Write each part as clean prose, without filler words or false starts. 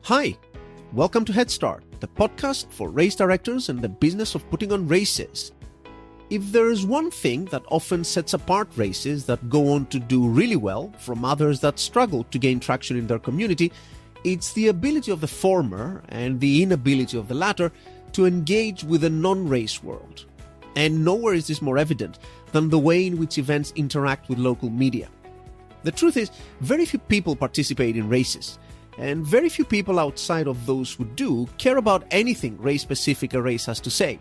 Hi, welcome to Head Start, the podcast for race directors and the business of putting on races. If there is one thing that often sets apart races that go on to do really well from others that struggle to gain traction in their community, it's the ability of the former and the inability of the latter to engage with the non-race world. And nowhere is this more evident than the way in which events interact with local media. The truth is, very few people participate in races, and very few people outside of those who do care about anything race-specific a race has to say.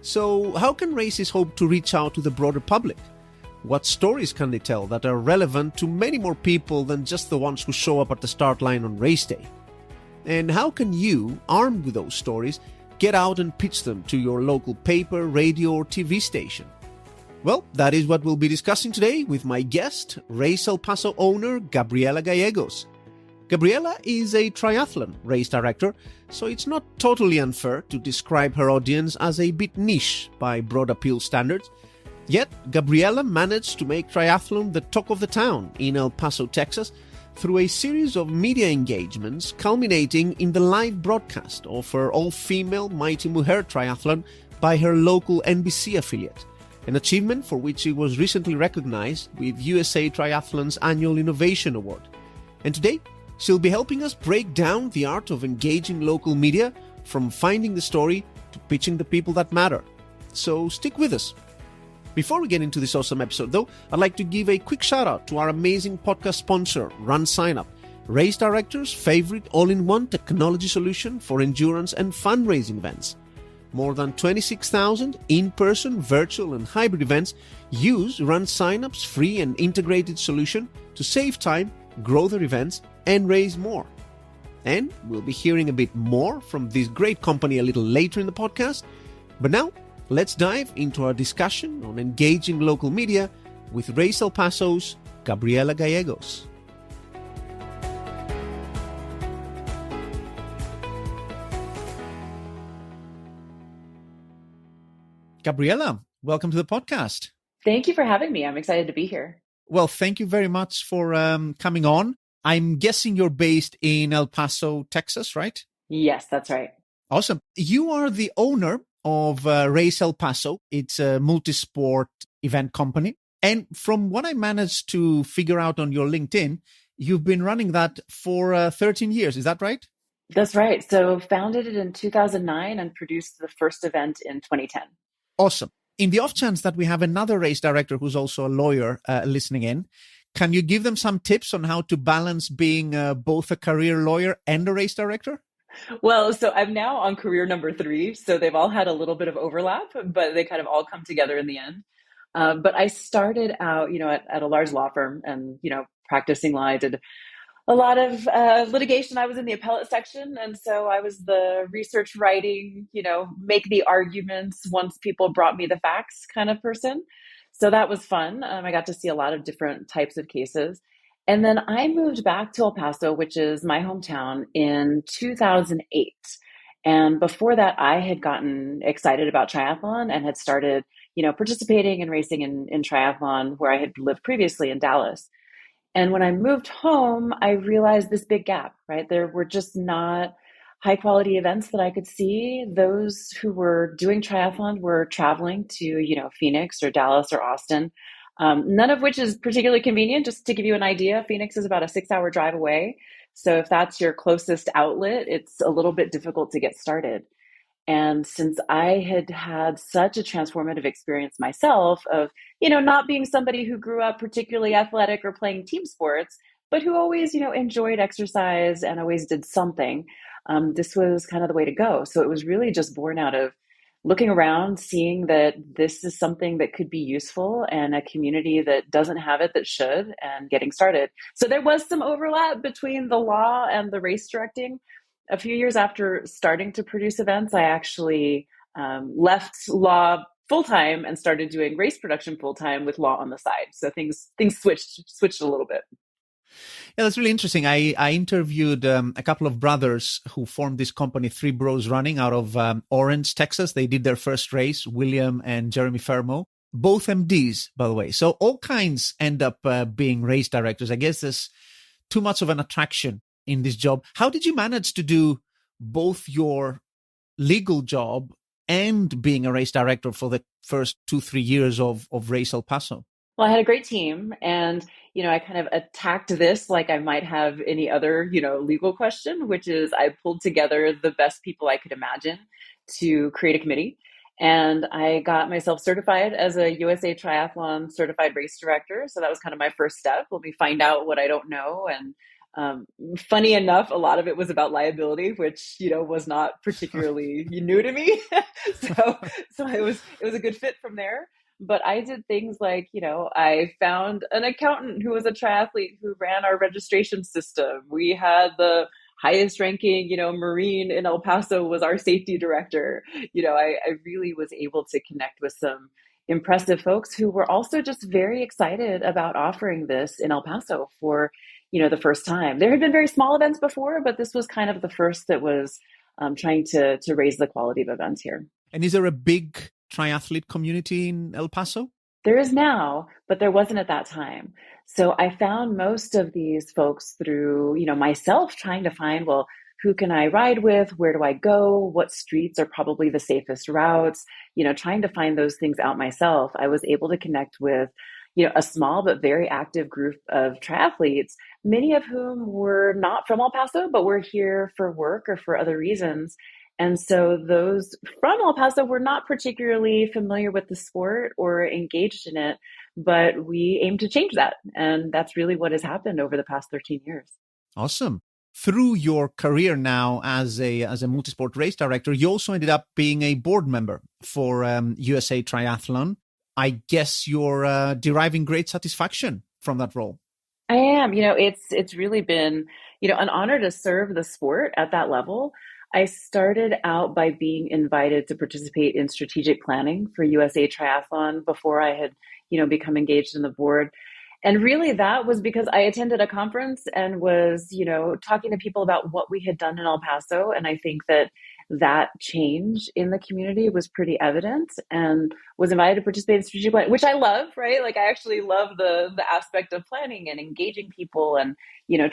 So how can races hope to reach out to the broader public? What stories can they tell that are relevant to many more people than just the ones who show up at the start line on race day? And how can you, armed with those stories, get out and pitch them to your local paper, radio or TV station? Well, that is what we'll be discussing today with my guest, Race El Paso owner Gabriela Gallegos. Gabriela is a triathlon race director, so it's not totally unfair to describe her audience as a bit niche by broad appeal standards. Yet, Gabriela managed to make triathlon the talk of the town in El Paso, Texas, through a series of media engagements culminating in the live broadcast of her all-female Mighty Mujer triathlon by her local NBC affiliate, an achievement for which she was recently recognized with USA Triathlon's Annual Innovation Award. And today, she'll be helping us break down the art of engaging local media, from finding the story to pitching the people that matter. So stick with us. Before we get into this awesome episode though, I'd like to give a quick shout out to our amazing podcast sponsor, Run Sign Up, race directors' favorite all-in-one technology solution for endurance and fundraising events. More than 26,000 in-person, virtual and hybrid events use Run Sign Up's free and integrated solution to save time, grow their events and raise more. And we'll be hearing a bit more from this great company a little later in the podcast. But now, let's dive into our discussion on engaging local media with Race El Paso's Gabriela Gallegos. Gabriela, welcome to the podcast. Thank you for having me. I'm excited to be here. Well, thank you very much for coming on. I'm guessing you're based in El Paso, Texas, right? Yes, that's right. Awesome. You are the owner of Race El Paso. It's a multi-sport event company. And from what I managed to figure out on your LinkedIn, you've been running that for 13 years. Is that right? That's right. So founded it in 2009 and produced the first event in 2010. Awesome. In the off chance that we have another race director who's also a lawyer listening in, can you give them some tips on how to balance being both a career lawyer and a race director? Well, so I'm now on career number 3. So they've all had a little bit of overlap, but they kind of all come together in the end. But I started out, at a large law firm and, practicing law. I did a lot of litigation. I was in the appellate section. And so I was the research writing, make the arguments once people brought me the facts kind of person. So that was fun. I got to see a lot of different types of cases. And then I moved back to El Paso, which is my hometown, in 2008. And before that, I had gotten excited about triathlon and had started, participating and racing in triathlon where I had lived previously in Dallas. And when I moved home, I realized this big gap, right? There were just not high quality events that I could see. Those who were doing triathlon were traveling to, Phoenix or Dallas or Austin, none of which is particularly convenient. Just to give you an idea, Phoenix is about a 6-hour drive away. So if that's your closest outlet, it's a little bit difficult to get started. And since I had had such a transformative experience myself of, not being somebody who grew up particularly athletic or playing team sports, but who always, enjoyed exercise and always did something, this was kind of the way to go. So it was really just born out of looking around, seeing that this is something that could be useful and a community that doesn't have it that should, and getting started. So there was some overlap between the law and the race directing. A few years after starting to produce events, I actually left law full-time and started doing race production full-time with law on the side. So things switched a little bit. Yeah, that's really interesting. I interviewed a couple of brothers who formed this company, Three Bros Running, out of Orange, Texas. They did their first race, William and Jeremy Fermo, both MDs, by the way. So all kinds end up being race directors. I guess there's too much of an attraction in this job. How did you manage to do both your legal job and being a race director for the first 2, 3 years of Race El Paso? Well, I had a great team, and I kind of attacked this like I might have any other, legal question, which is I pulled together the best people I could imagine to create a committee. And I got myself certified as a USA Triathlon certified race director. So that was kind of my first step. Let me find out what I don't know. And funny enough, a lot of it was about liability, which was not particularly new to me. so so it was a good fit from there. But I did things like, I found an accountant who was a triathlete who ran our registration system. We had the highest ranking, Marine in El Paso was our safety director. I really was able to connect with some impressive folks who were also just very excited about offering this in El Paso for, the first time. There had been very small events before, but this was kind of the first that was trying to raise the quality of events here. And is there a big triathlete community in El Paso? There is now, but there wasn't at that time. So I found most of these folks through, myself trying to find, well, who can I ride with? Where do I go? What streets are probably the safest routes? Trying to find those things out myself. I was able to connect with, a small but very active group of triathletes, many of whom were not from El Paso, but were here for work or for other reasons. And so those from El Paso were not particularly familiar with the sport or engaged in it, but we aim to change that. And that's really what has happened over the past 13 years. Awesome. Through your career now as a multisport race director, you also ended up being a board member for USA Triathlon. I guess you're deriving great satisfaction from that role. I am. It's really been, an honor to serve the sport at that level. I started out by being invited to participate in strategic planning for USA Triathlon before I had, become engaged in the board. And really that was because I attended a conference and was, talking to people about what we had done in El Paso. And I think that change in the community was pretty evident, and was invited to participate in strategic planning, which I love, right? Like I actually love the aspect of planning and engaging people and,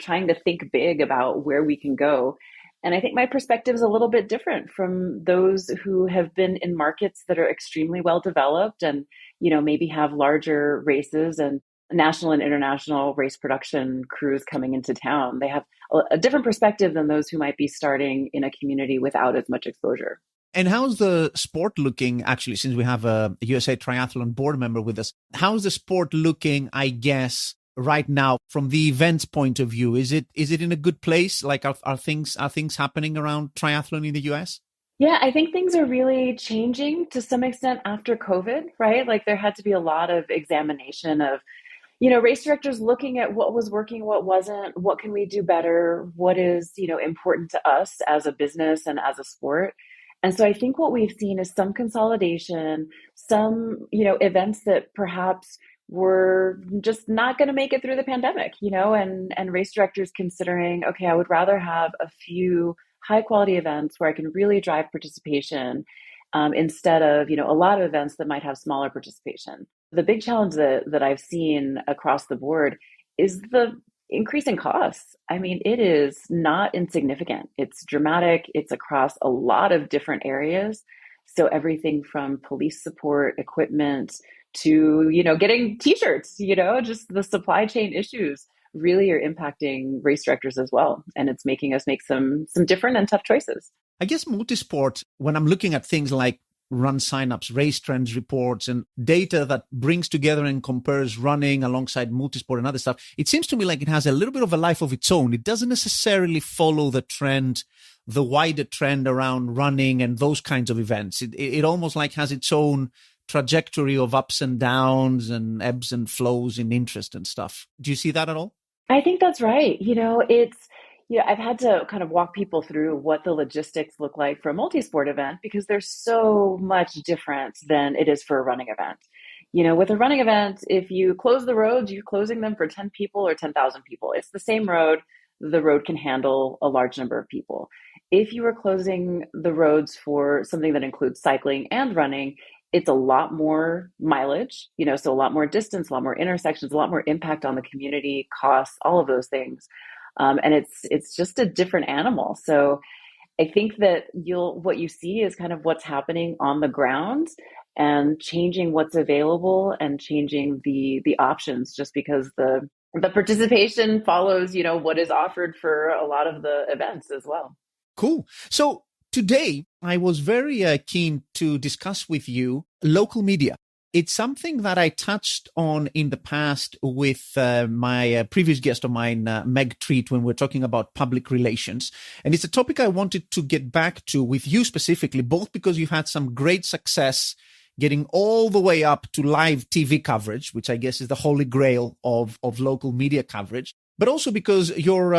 trying to think big about where we can go. And I think my perspective is a little bit different from those who have been in markets that are extremely well developed and, maybe have larger races and national and international race production crews coming into town. They have a different perspective than those who might be starting in a community without as much exposure. And how's the sport looking, actually, since we have a USA Triathlon board member with us? How's the sport looking, I guess, right now from the events point of view? Is it in a good place? Like are things happening around triathlon in the US? Yeah, I think things are really changing to some extent after COVID, right? Like there had to be a lot of examination of race directors looking at what was working, what wasn't, what can we do better, what is, important to us as a business and as a sport. And so I think what we've seen is some consolidation, some, events that perhaps were just not going to make it through the pandemic, and race directors considering, okay, I would rather have a few high quality events where I can really drive participation, instead of, a lot of events that might have smaller participation. The big challenge that I've seen across the board is the increasing costs. I mean, it is not insignificant. It's dramatic. It's across a lot of different areas. So everything from police support, equipment to, getting t-shirts, just the supply chain issues really are impacting race directors as well. And it's making us make some different and tough choices. I guess multisport, when I'm looking at things like run signups, race trends reports, and data that brings together and compares running alongside multisport and other stuff, it seems to me like it has a little bit of a life of its own. It doesn't necessarily follow the trend, the wider trend around running and those kinds of events. It almost like has its own trajectory of ups and downs and ebbs and flows in interest and stuff. Do you see that at all? I think that's right. I've had to kind of walk people through what the logistics look like for a multi-sport event because there's so much different than it is for a running event. With a running event, if you close the roads, you're closing them for 10 people or 10,000 people. It's the same road. The road can handle a large number of people. If you are closing the roads for something that includes cycling and running, it's a lot more mileage, so a lot more distance, a lot more intersections, a lot more impact on the community, costs, all of those things. and it's just a different animal. So I think that what you see is kind of what's happening on the ground and changing what's available and changing the options just because the participation follows, what is offered for a lot of the events as well. Cool. So today I was very keen to discuss with you local media. It's something that I touched on in the past with my previous guest of mine, Meg Treat, when we we're talking about public relations. And it's a topic I wanted to get back to with you specifically, both because you've had some great success getting all the way up to live TV coverage, which I guess is the holy grail of local media coverage, but also because you're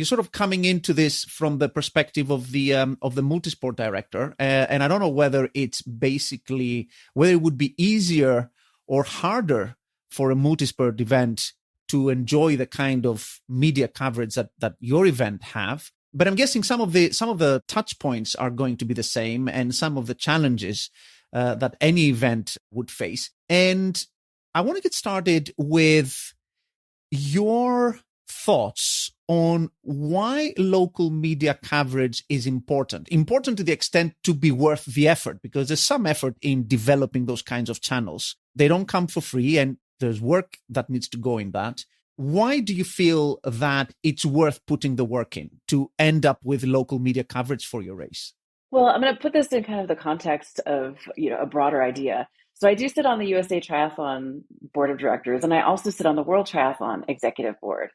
sort of coming into this from the perspective of the multisport director, and I don't know whether whether it would be easier or harder for a multisport event to enjoy the kind of media coverage that your event have. But I'm guessing some of the touch points are going to be the same, and some of the challenges that any event would face. And I want to get started with your thoughts on why local media coverage is important to the extent to be worth the effort, because there's some effort in developing those kinds of channels. They don't come for free, and there's work that needs to go in that. Why do you feel that it's worth putting the work in to end up with local media coverage for your race? Well, I'm going to put this in kind of the context of, a broader idea. So I do sit on the USA Triathlon Board of Directors, and I also sit on the World Triathlon Executive Board.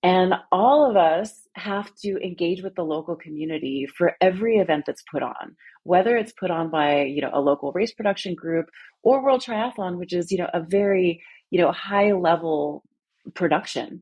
And all of us have to engage with the local community for every event that's put on, whether it's put on by, a local race production group or World Triathlon, which is, a very, high level production.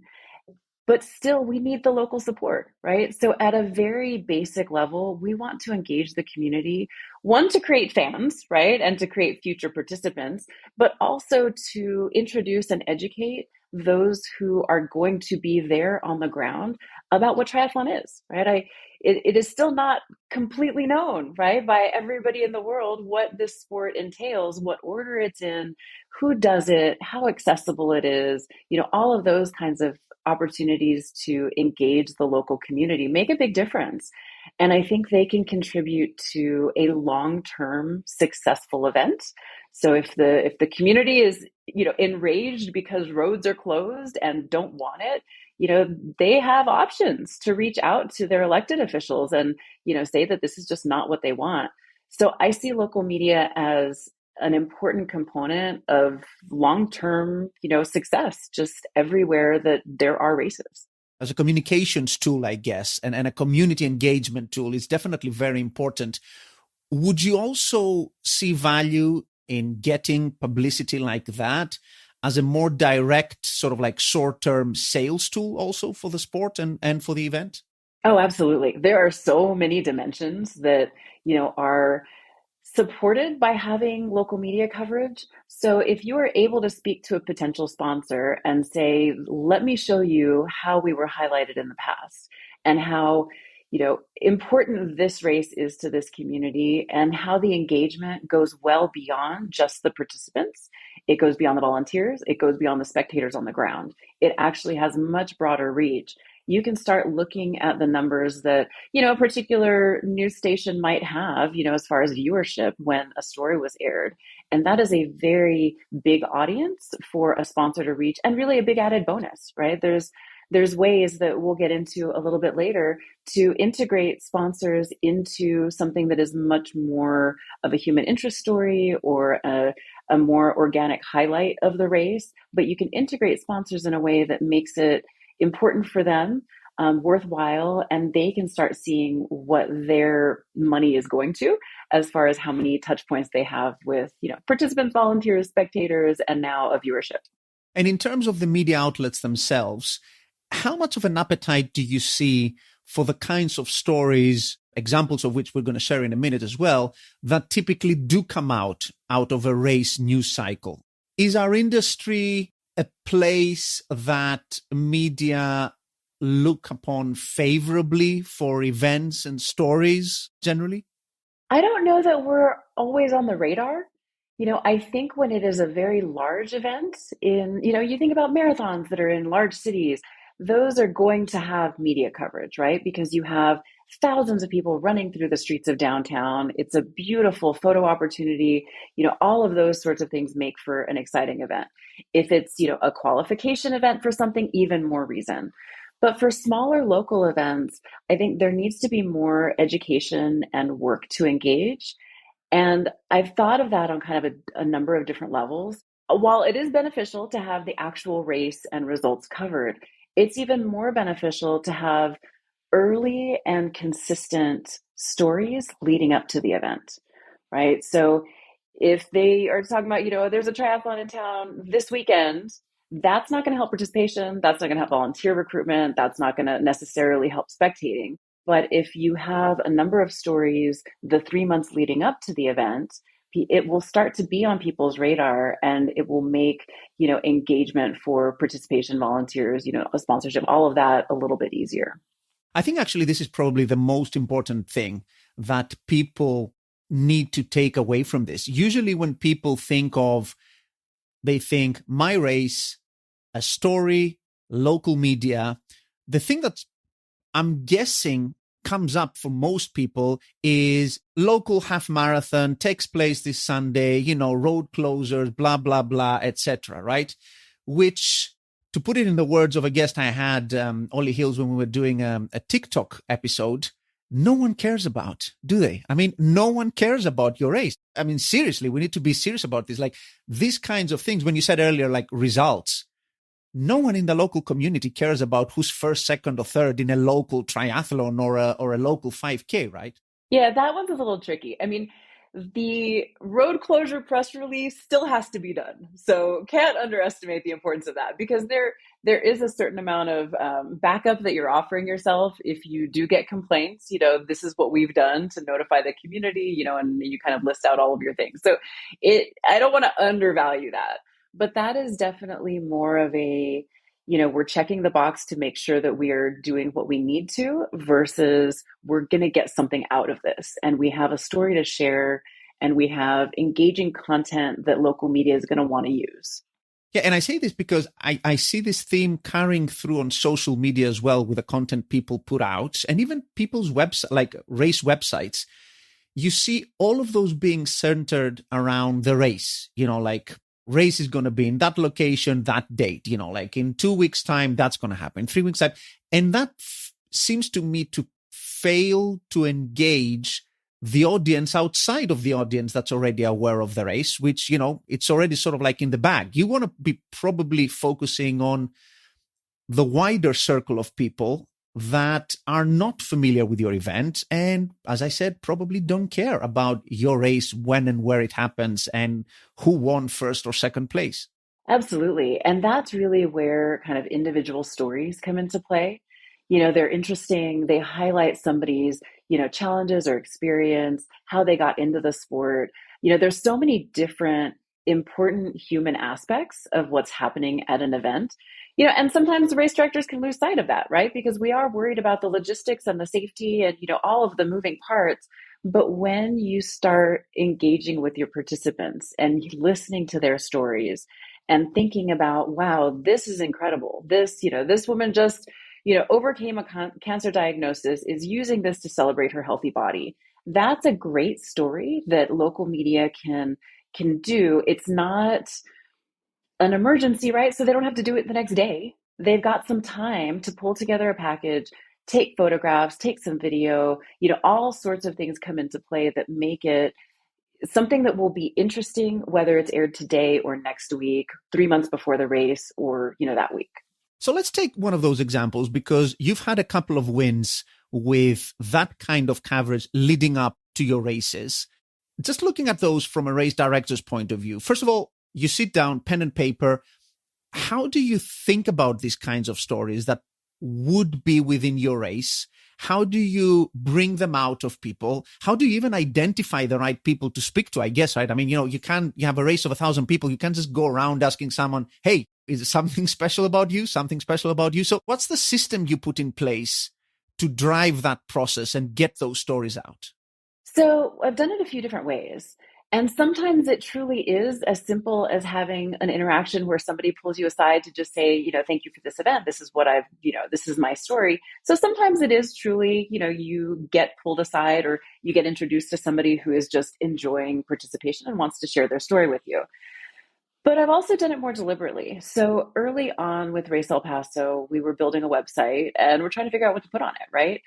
But still, we need the local support, right? So at a very basic level, we want to engage the community, one, to create fans, right? And to create future participants, but also to introduce and educate those who are going to be there on the ground about what triathlon is, right? It is still not completely known, right, by everybody in the world what this sport entails, what order it's in, who does it, how accessible it is, all of those kinds of opportunities to engage the local community make a big difference. And I think they can contribute to a long-term successful event. So if the community is, enraged because roads are closed and don't want it, they have options to reach out to their elected officials and, say that this is just not what they want. So I see local media as an important component of long-term, success just everywhere that there are races. As a communications tool, I guess, and a community engagement tool is definitely very important. Would you also see value in getting publicity like that as a more direct, sort of like short-term sales tool also for the sport and for the event? Oh, absolutely. There are so many dimensions that, are supported by having local media coverage. So if you are able to speak to a potential sponsor and say, let me show you how we were highlighted in the past and how, important this race is to this community and how the engagement goes well beyond just the participants. It goes beyond the volunteers. It goes beyond the spectators on the ground. It actually has much broader reach. You can start looking at the numbers that, a particular news station might have, as far as viewership when a story was aired. And that is a very big audience for a sponsor to reach and really a big added bonus, right? There's ways that we'll get into a little bit later to integrate sponsors into something that is much more of a human interest story or a more organic highlight of the race. But you can integrate sponsors in a way that makes it important for them, worthwhile, and they can start seeing what their money is going to as far as how many touch points they have with, participants, volunteers, spectators, and now a viewership. And in terms of the media outlets themselves, how much of an appetite do you see for the kinds of stories, examples of which we're going to share in a minute as well, that typically do come out of a race news cycle? Is our industry a place that media look upon favorably for events and stories generally? I don't know that we're always on the radar. I think when it is a very large event you think about marathons that are in large cities, those are going to have media coverage, right? Because you have thousands of people running through the streets of downtown. It's a beautiful photo opportunity. All of those sorts of things make for an exciting event. If it's, a qualification event for something, even more reason. But for smaller local events, I think there needs to be more education and work to engage. And I've thought of that on kind of a number of different levels. While it is beneficial to have the actual race and results covered, it's even more beneficial to have early and consistent stories leading up to the event, right? So if they are talking about, there's a triathlon in town this weekend, that's not going to help participation. That's not going to help volunteer recruitment. That's not going to necessarily help spectating. But if you have a number of stories the 3 months leading up to the event, it will start to be on people's radar, and it will make, engagement for participation, volunteers, a sponsorship, all of that a little bit easier. I think actually this is probably the most important thing that people need to take away from this. Usually when people they think my race, a story, local media, the thing that I'm guessing comes up for most people is local half marathon takes place this Sunday, road closures, blah, blah, blah, etc. Right? Which, to put it in the words of a guest I had, Ollie Hills, when we were doing a TikTok episode, no one cares about, do they? I mean, no one cares about your race. I mean, seriously, we need to be serious about this. Like these kinds of things, when you said earlier, like results, no one in the local community cares about who's first, second, or third in a local triathlon or a local 5K, right? Yeah, that one's a little tricky. I mean, the road closure press release still has to be done. So can't underestimate the importance of that, because there is a certain amount of backup that you're offering yourself. If you do get complaints, this is what we've done to notify the community, and you kind of list out all of your things. So I don't want to undervalue that, but that is definitely more of a, we're checking the box to make sure that we are doing what we need to, versus we're going to get something out of this. And we have a story to share, and we have engaging content that local media is going to want to use. Yeah, and I say this because I see this theme carrying through on social media as well, with the content people put out, and even people's websites, like race websites. You see all of those being centered around the race, like race is going to be in that location, that date, like in 2 weeks' time, that's going to happen, 3 weeks' time. And that seems to me to fail to engage the audience outside of the audience that's already aware of the race, which, it's already sort of like in the bag. You want to be probably focusing on the wider circle of people that are not familiar with your event. And as I said, probably don't care about your race, when and where it happens, and who won first or second place. Absolutely. And that's really where kind of individual stories come into play. They're interesting. They highlight somebody's, challenges or experience, how they got into the sport. There's so many different important human aspects of what's happening at an event. And sometimes race directors can lose sight of that, right? Because we are worried about the logistics and the safety and, all of the moving parts. But when you start engaging with your participants and listening to their stories and thinking about, wow, this is incredible. This woman just, overcame a cancer diagnosis, is using this to celebrate her healthy body. That's a great story that local media can do. It's not an emergency, right? So they don't have to do it the next day. They've got some time to pull together a package, take photographs, take some video, all sorts of things come into play that make it something that will be interesting, whether it's aired today or next week, 3 months before the race, or, that week. So let's take one of those examples, because you've had a couple of wins with that kind of coverage leading up to your races. Just looking at those from a race director's point of view, first of all, you sit down, pen and paper. How do you think about these kinds of stories that would be within your race? How do you bring them out of people? How do you even identify the right people to speak to, I guess, right? I mean, you have a race of 1,000 people. You can't just go around asking someone, hey, is there something special about you? Something special about you? So what's the system you put in place to drive that process and get those stories out? So I've done it a few different ways. And sometimes it truly is as simple as having an interaction where somebody pulls you aside to just say, thank you for this event. This is what this is my story. So sometimes it is truly, you get pulled aside or you get introduced to somebody who is just enjoying participation and wants to share their story with you. But I've also done it more deliberately. So early on with Race El Paso, we were building a website and we're trying to figure out what to put on it, right?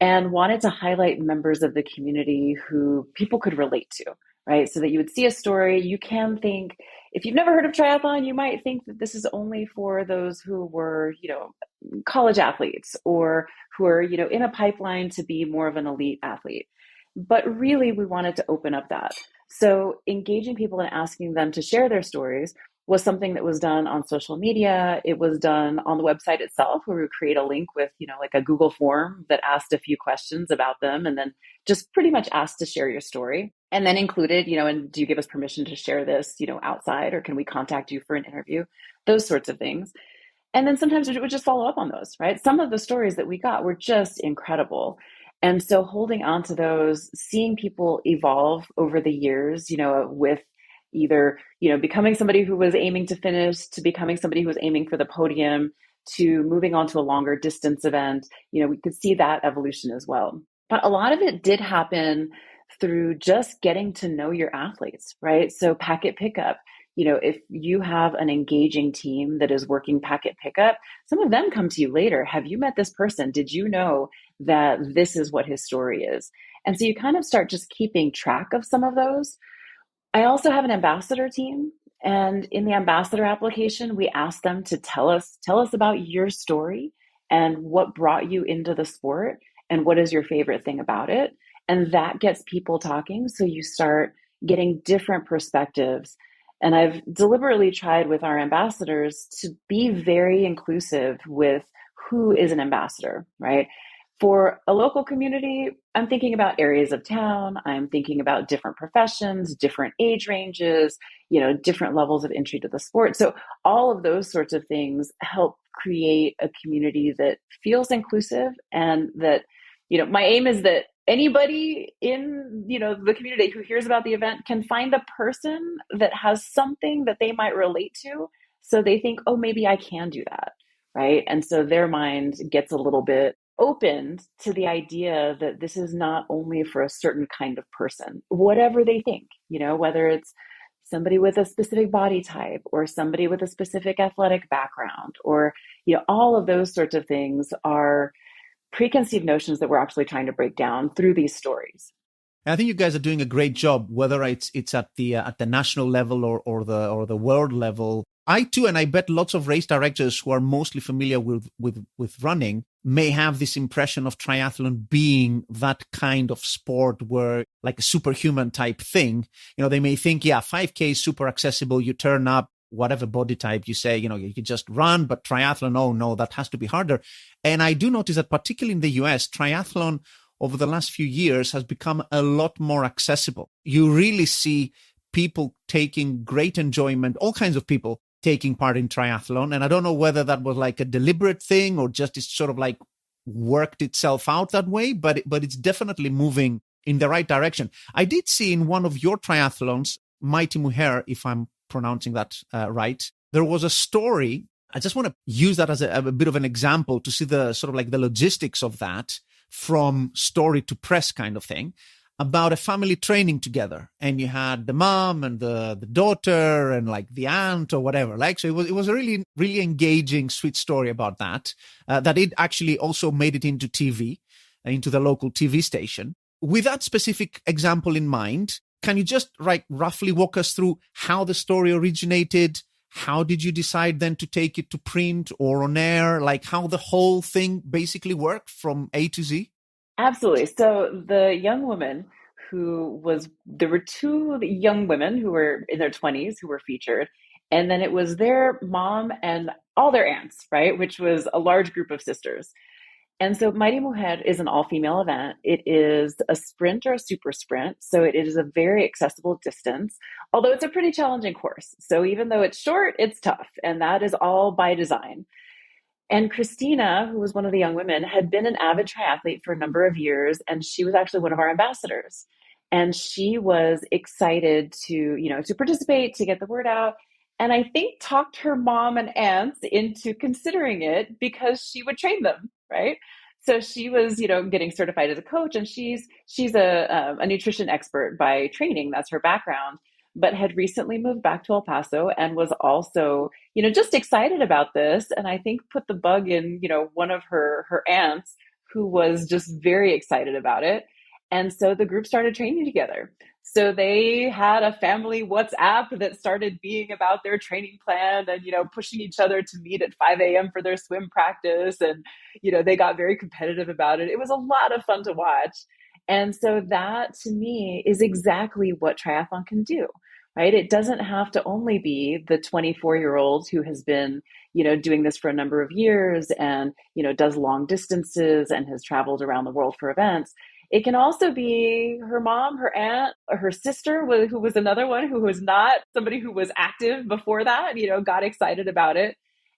And wanted to highlight members of the community who people could relate to, right? So that you would see a story. You can think, if you've never heard of triathlon, you might think that this is only for those who were, college athletes or who are, in a pipeline to be more of an elite athlete. But really, we wanted to open up that. So engaging people and asking them to share their stories was something that was done on social media. It was done on the website itself, where we would create a link with, like a Google form that asked a few questions about them and then just pretty much asked to share your story. And then included, and do you give us permission to share this, outside, or can we contact you for an interview? Those sorts of things. And then sometimes we would just follow up on those, right? Some of the stories that we got were just incredible. And so holding on to those, seeing people evolve over the years, with either, becoming somebody who was aiming to finish to becoming somebody who was aiming for the podium to moving on to a longer distance event, we could see that evolution as well. But a lot of it did happen through just getting to know your athletes, right? So packet pickup, if you have an engaging team that is working packet pickup, some of them come to you later. Have you met this person? Did you know that this is what his story is? And so you kind of start just keeping track of some of those. I also have an ambassador team. And in the ambassador application, we ask them to tell us about your story and what brought you into the sport and what is your favorite thing about it. And that gets people talking. So you start getting different perspectives. And I've deliberately tried with our ambassadors to be very inclusive with who is an ambassador, right? For a local community, I'm thinking about areas of town. I'm thinking about different professions, different age ranges, different levels of entry to the sport. So all of those sorts of things help create a community that feels inclusive, and that, my aim is that anybody in, the community who hears about the event can find a person that has something that they might relate to. So they think, oh, maybe I can do that. Right. And so their mind gets a little bit opened to the idea that this is not only for a certain kind of person, whatever they think, whether it's somebody with a specific body type or somebody with a specific athletic background, or, all of those sorts of things are preconceived notions that we're actually trying to break down through these stories. I think you guys are doing a great job, whether it's at the national level or the world level. I too, and I bet lots of race directors who are mostly familiar with running may have this impression of triathlon being that kind of sport where, like, a superhuman type thing. They may think, 5K is super accessible. You turn up, whatever body type you say, you can just run, but triathlon, oh no, that has to be harder. And I do notice that particularly in the US, triathlon over the last few years has become a lot more accessible. You really see people taking great enjoyment, all kinds of people taking part in triathlon. And I don't know whether that was like a deliberate thing or just it's sort of like worked itself out that way, but it's definitely moving in the right direction. I did see in one of your triathlons, Mighty Mujer, if I'm pronouncing that right, there was a story. I just want to use that as a bit of an example to see the sort of like the logistics of that from story to press kind of thing, about a family training together. And you had the mom and the daughter and like the aunt or whatever. Like, so it was a really, really engaging, sweet story about that, that it actually also made it into TV, into the local TV station. With that specific example in mind, can you just roughly walk us through how the story originated? How did you decide then to take it to print or on air? Like how the whole thing basically worked from A to Z? Absolutely. So the young woman there were two young women who were in their 20s who were featured. And then it was their mom and all their aunts, right? Which was a large group of sisters. And so Mighty Mujer is an all-female event. It is a sprint or a super sprint. So it is a very accessible distance, although it's a pretty challenging course. So even though it's short, it's tough. And that is all by design. And Christina, who was one of the young women, had been an avid triathlete for a number of years. And she was actually one of our ambassadors. And she was excited to participate, to get the word out. And I think talked her mom and aunts into considering it because she would train them, right? So she was, getting certified as a coach, and she's a nutrition expert by training. That's her background, but had recently moved back to El Paso and was also, just excited about this. And I think put the bug in, one of her aunts who was just very excited about it. And so the group started training together. So they had a family WhatsApp that started being about their training plan and, pushing each other to meet at 5 a.m. for their swim practice. And, they got very competitive about it. It was a lot of fun to watch. And so that to me is exactly what triathlon can do, right? It doesn't have to only be the 24-year-old who has been, doing this for a number of years and, does long distances and has traveled around the world for events. It can also be her mom, her aunt, or her sister, who was another one who was not somebody who was active before that, got excited about it.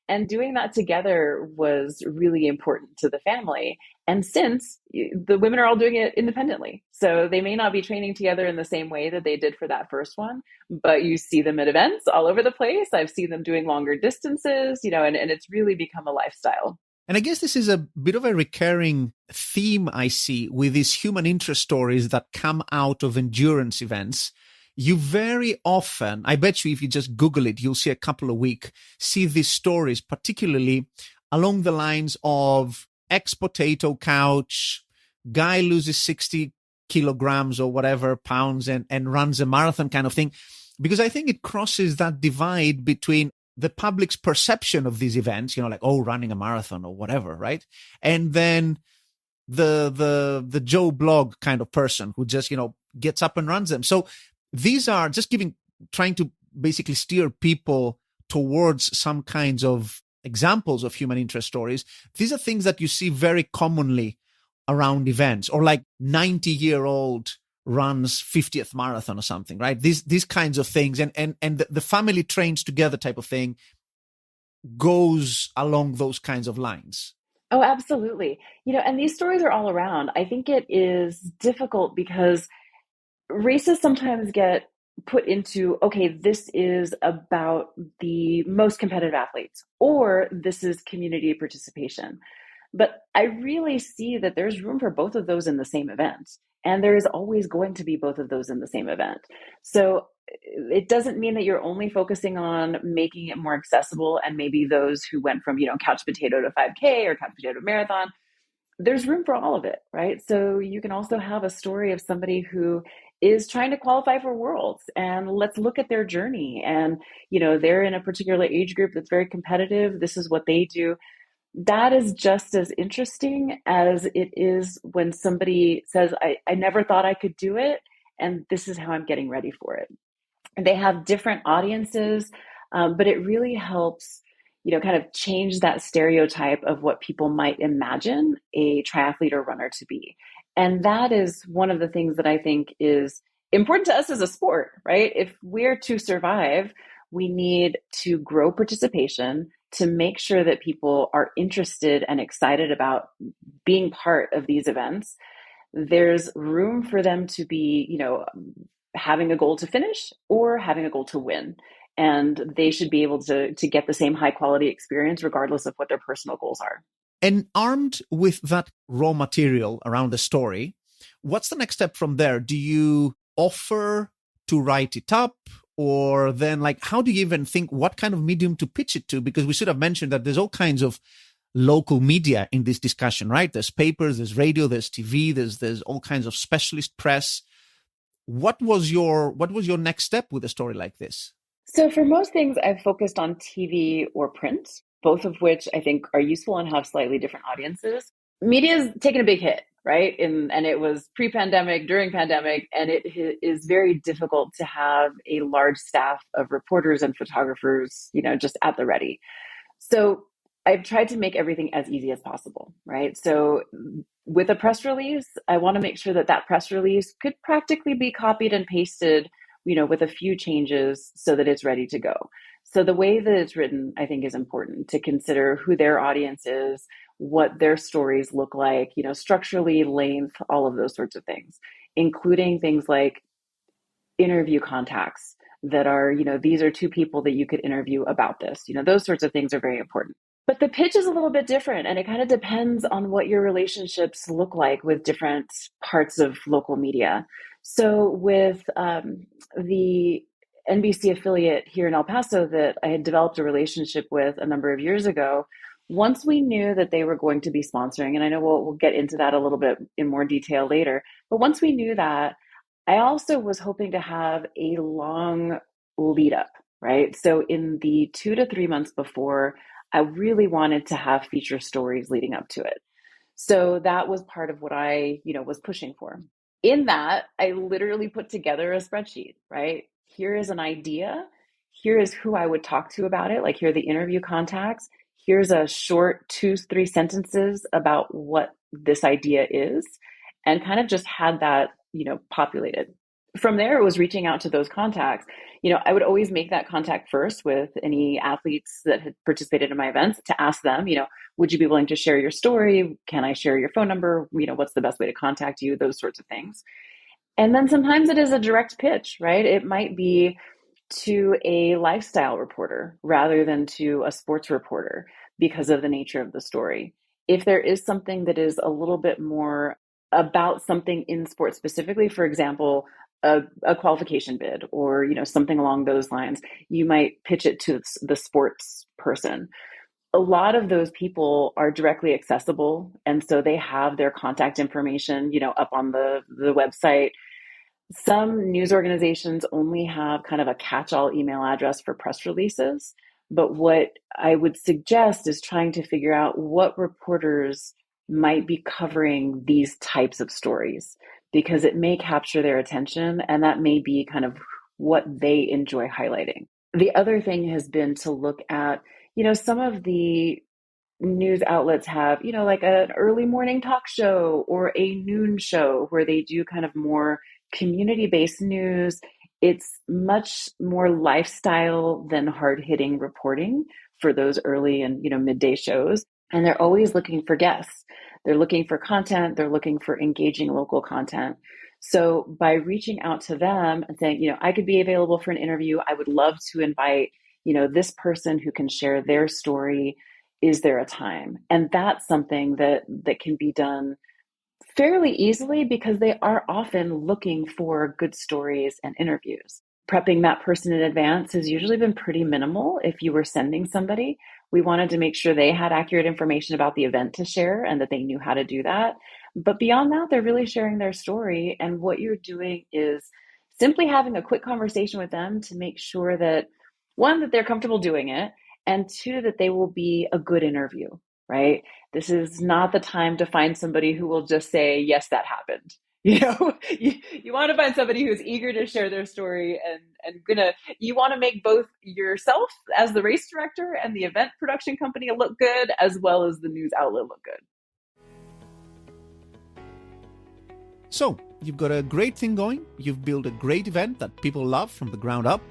And doing that together was really important to the family. And since the women are all doing it independently, so they may not be training together in the same way that they did for that first one, but you see them at events all over the place. I've seen them doing longer distances, and it's really become a lifestyle. And I guess this is a bit of a recurring theme I see with these human interest stories that come out of endurance events. You very often, I bet you if you just Google it, you'll see a couple a week, see these stories, particularly along the lines of ex-potato couch, guy loses 60 kilograms or whatever pounds and runs a marathon kind of thing. Because I think it crosses that divide between the public's perception of these events, like, oh, running a marathon or whatever, right? And then the Joe Blog kind of person who just, gets up and runs them. So these are just trying to basically steer people towards some kinds of examples of human interest stories. These are things that you see very commonly around events, or like 90-year-old runs 50th marathon or something, right? These kinds of things, and the family trains together type of thing goes along those kinds of lines. Oh, absolutely. And these stories are all around. I think it is difficult because races sometimes get put into, okay, this is about the most competitive athletes, or this is community participation. But I really see that there's room for both of those in the same event. And there is always going to be both of those in the same event. So it doesn't mean that you're only focusing on making it more accessible. And maybe those who went from, couch potato to 5K or couch potato to marathon, there's room for all of it, right? So you can also have a story of somebody who is trying to qualify for worlds, and let's look at their journey. And, they're in a particular age group that's very competitive. This is what they do. That is just as interesting as it is when somebody says, I never thought I could do it, and this is how I'm getting ready for it. And they have different audiences, but it really helps, kind of change that stereotype of what people might imagine a triathlete or runner to be. And that is one of the things that I think is important to us as a sport, right? If we're to survive, we need to grow participation to make sure that people are interested and excited about being part of these events. There's room for them to be, having a goal to finish or having a goal to win. And they should be able to get the same high quality experience regardless of what their personal goals are. And armed with that raw material around the story, what's the next step from there? Do you offer to write it up? Or then, how do you even think what kind of medium to pitch it to? Because we should have mentioned that there's all kinds of local media in this discussion, right? There's papers, there's radio, there's TV, there's all kinds of specialist press. What was your next step with a story like this? So for most things, I've focused on TV or print, both of which I think are useful and have slightly different audiences. Media's taken a big hit, right? And it was pre-pandemic, during pandemic, and it is very difficult to have a large staff of reporters and photographers, just at the ready. So I've tried to make everything as easy as possible, right? So with a press release, I want to make sure that press release could practically be copied and pasted, with a few changes so that it's ready to go. So the way that it's written, I think, is important to consider who their audience is, what their stories look like, structurally, length, all of those sorts of things. including things like interview contacts that are, these are two people that you could interview about this. Those sorts of things are very important. But the pitch is a little bit different, and it kind of depends on what your relationships look like with different parts of local media. So with the NBC affiliate here in El Paso that I had developed a relationship with a number of years ago, once we knew that they were going to be sponsoring, and I know we'll get into that a little bit in more detail later, but once we knew that, I also was hoping to have a long lead up, right? So in the 2 to 3 months before, I really wanted to have feature stories leading up to it. So that was part of what I, was pushing for. In that, I literally put together a spreadsheet, right? Here is an idea. Here is who I would talk to about it. Like, here are the interview contacts. Here's a short 2-3 sentences about what this idea is, and kind of just had that, populated. From there, it was reaching out to those contacts. I would always make that contact first with any athletes that had participated in my events to ask them, would you be willing to share your story? Can I share your phone number? What's the best way to contact you? Those sorts of things. And then sometimes it is a direct pitch, right? It might be to a lifestyle reporter rather than to a sports reporter because of the nature of the story. If there is something that is a little bit more about something in sports specifically, for example, a qualification bid or something along those lines, you might pitch it to the sports person. A lot of those people are directly accessible, and so they have their contact information up on the website. Some news organizations only have kind of a catch-all email address for press releases, but what I would suggest is trying to figure out what reporters might be covering these types of stories, because it may capture their attention and that may be kind of what they enjoy highlighting. The other thing has been to look at, some of the news outlets have, like an early morning talk show or a noon show where they do kind of more community-based news. It's much more lifestyle than hard-hitting reporting for those early and, midday shows. And they're always looking for guests. They're looking for content. They're looking for engaging local content. So by reaching out to them and saying, I could be available for an interview. I would love to invite, this person who can share their story. Is there a time? And that's something that can be done fairly easily because they are often looking for good stories and interviews. Prepping that person in advance has usually been pretty minimal. If you were sending somebody, we wanted to make sure they had accurate information about the event to share and that they knew how to do that. But beyond that, they're really sharing their story. And what you're doing is simply having a quick conversation with them to make sure that, one, that they're comfortable doing it, and two, that they will be a good interview, right? This is not the time to find somebody who will just say, yes, that happened. You want to find somebody who's eager to share their story and you want to make both yourself as the race director and the event production company look good, as well as the news outlet look good. So, you've got a great thing going, you've built a great event that people love from the ground up,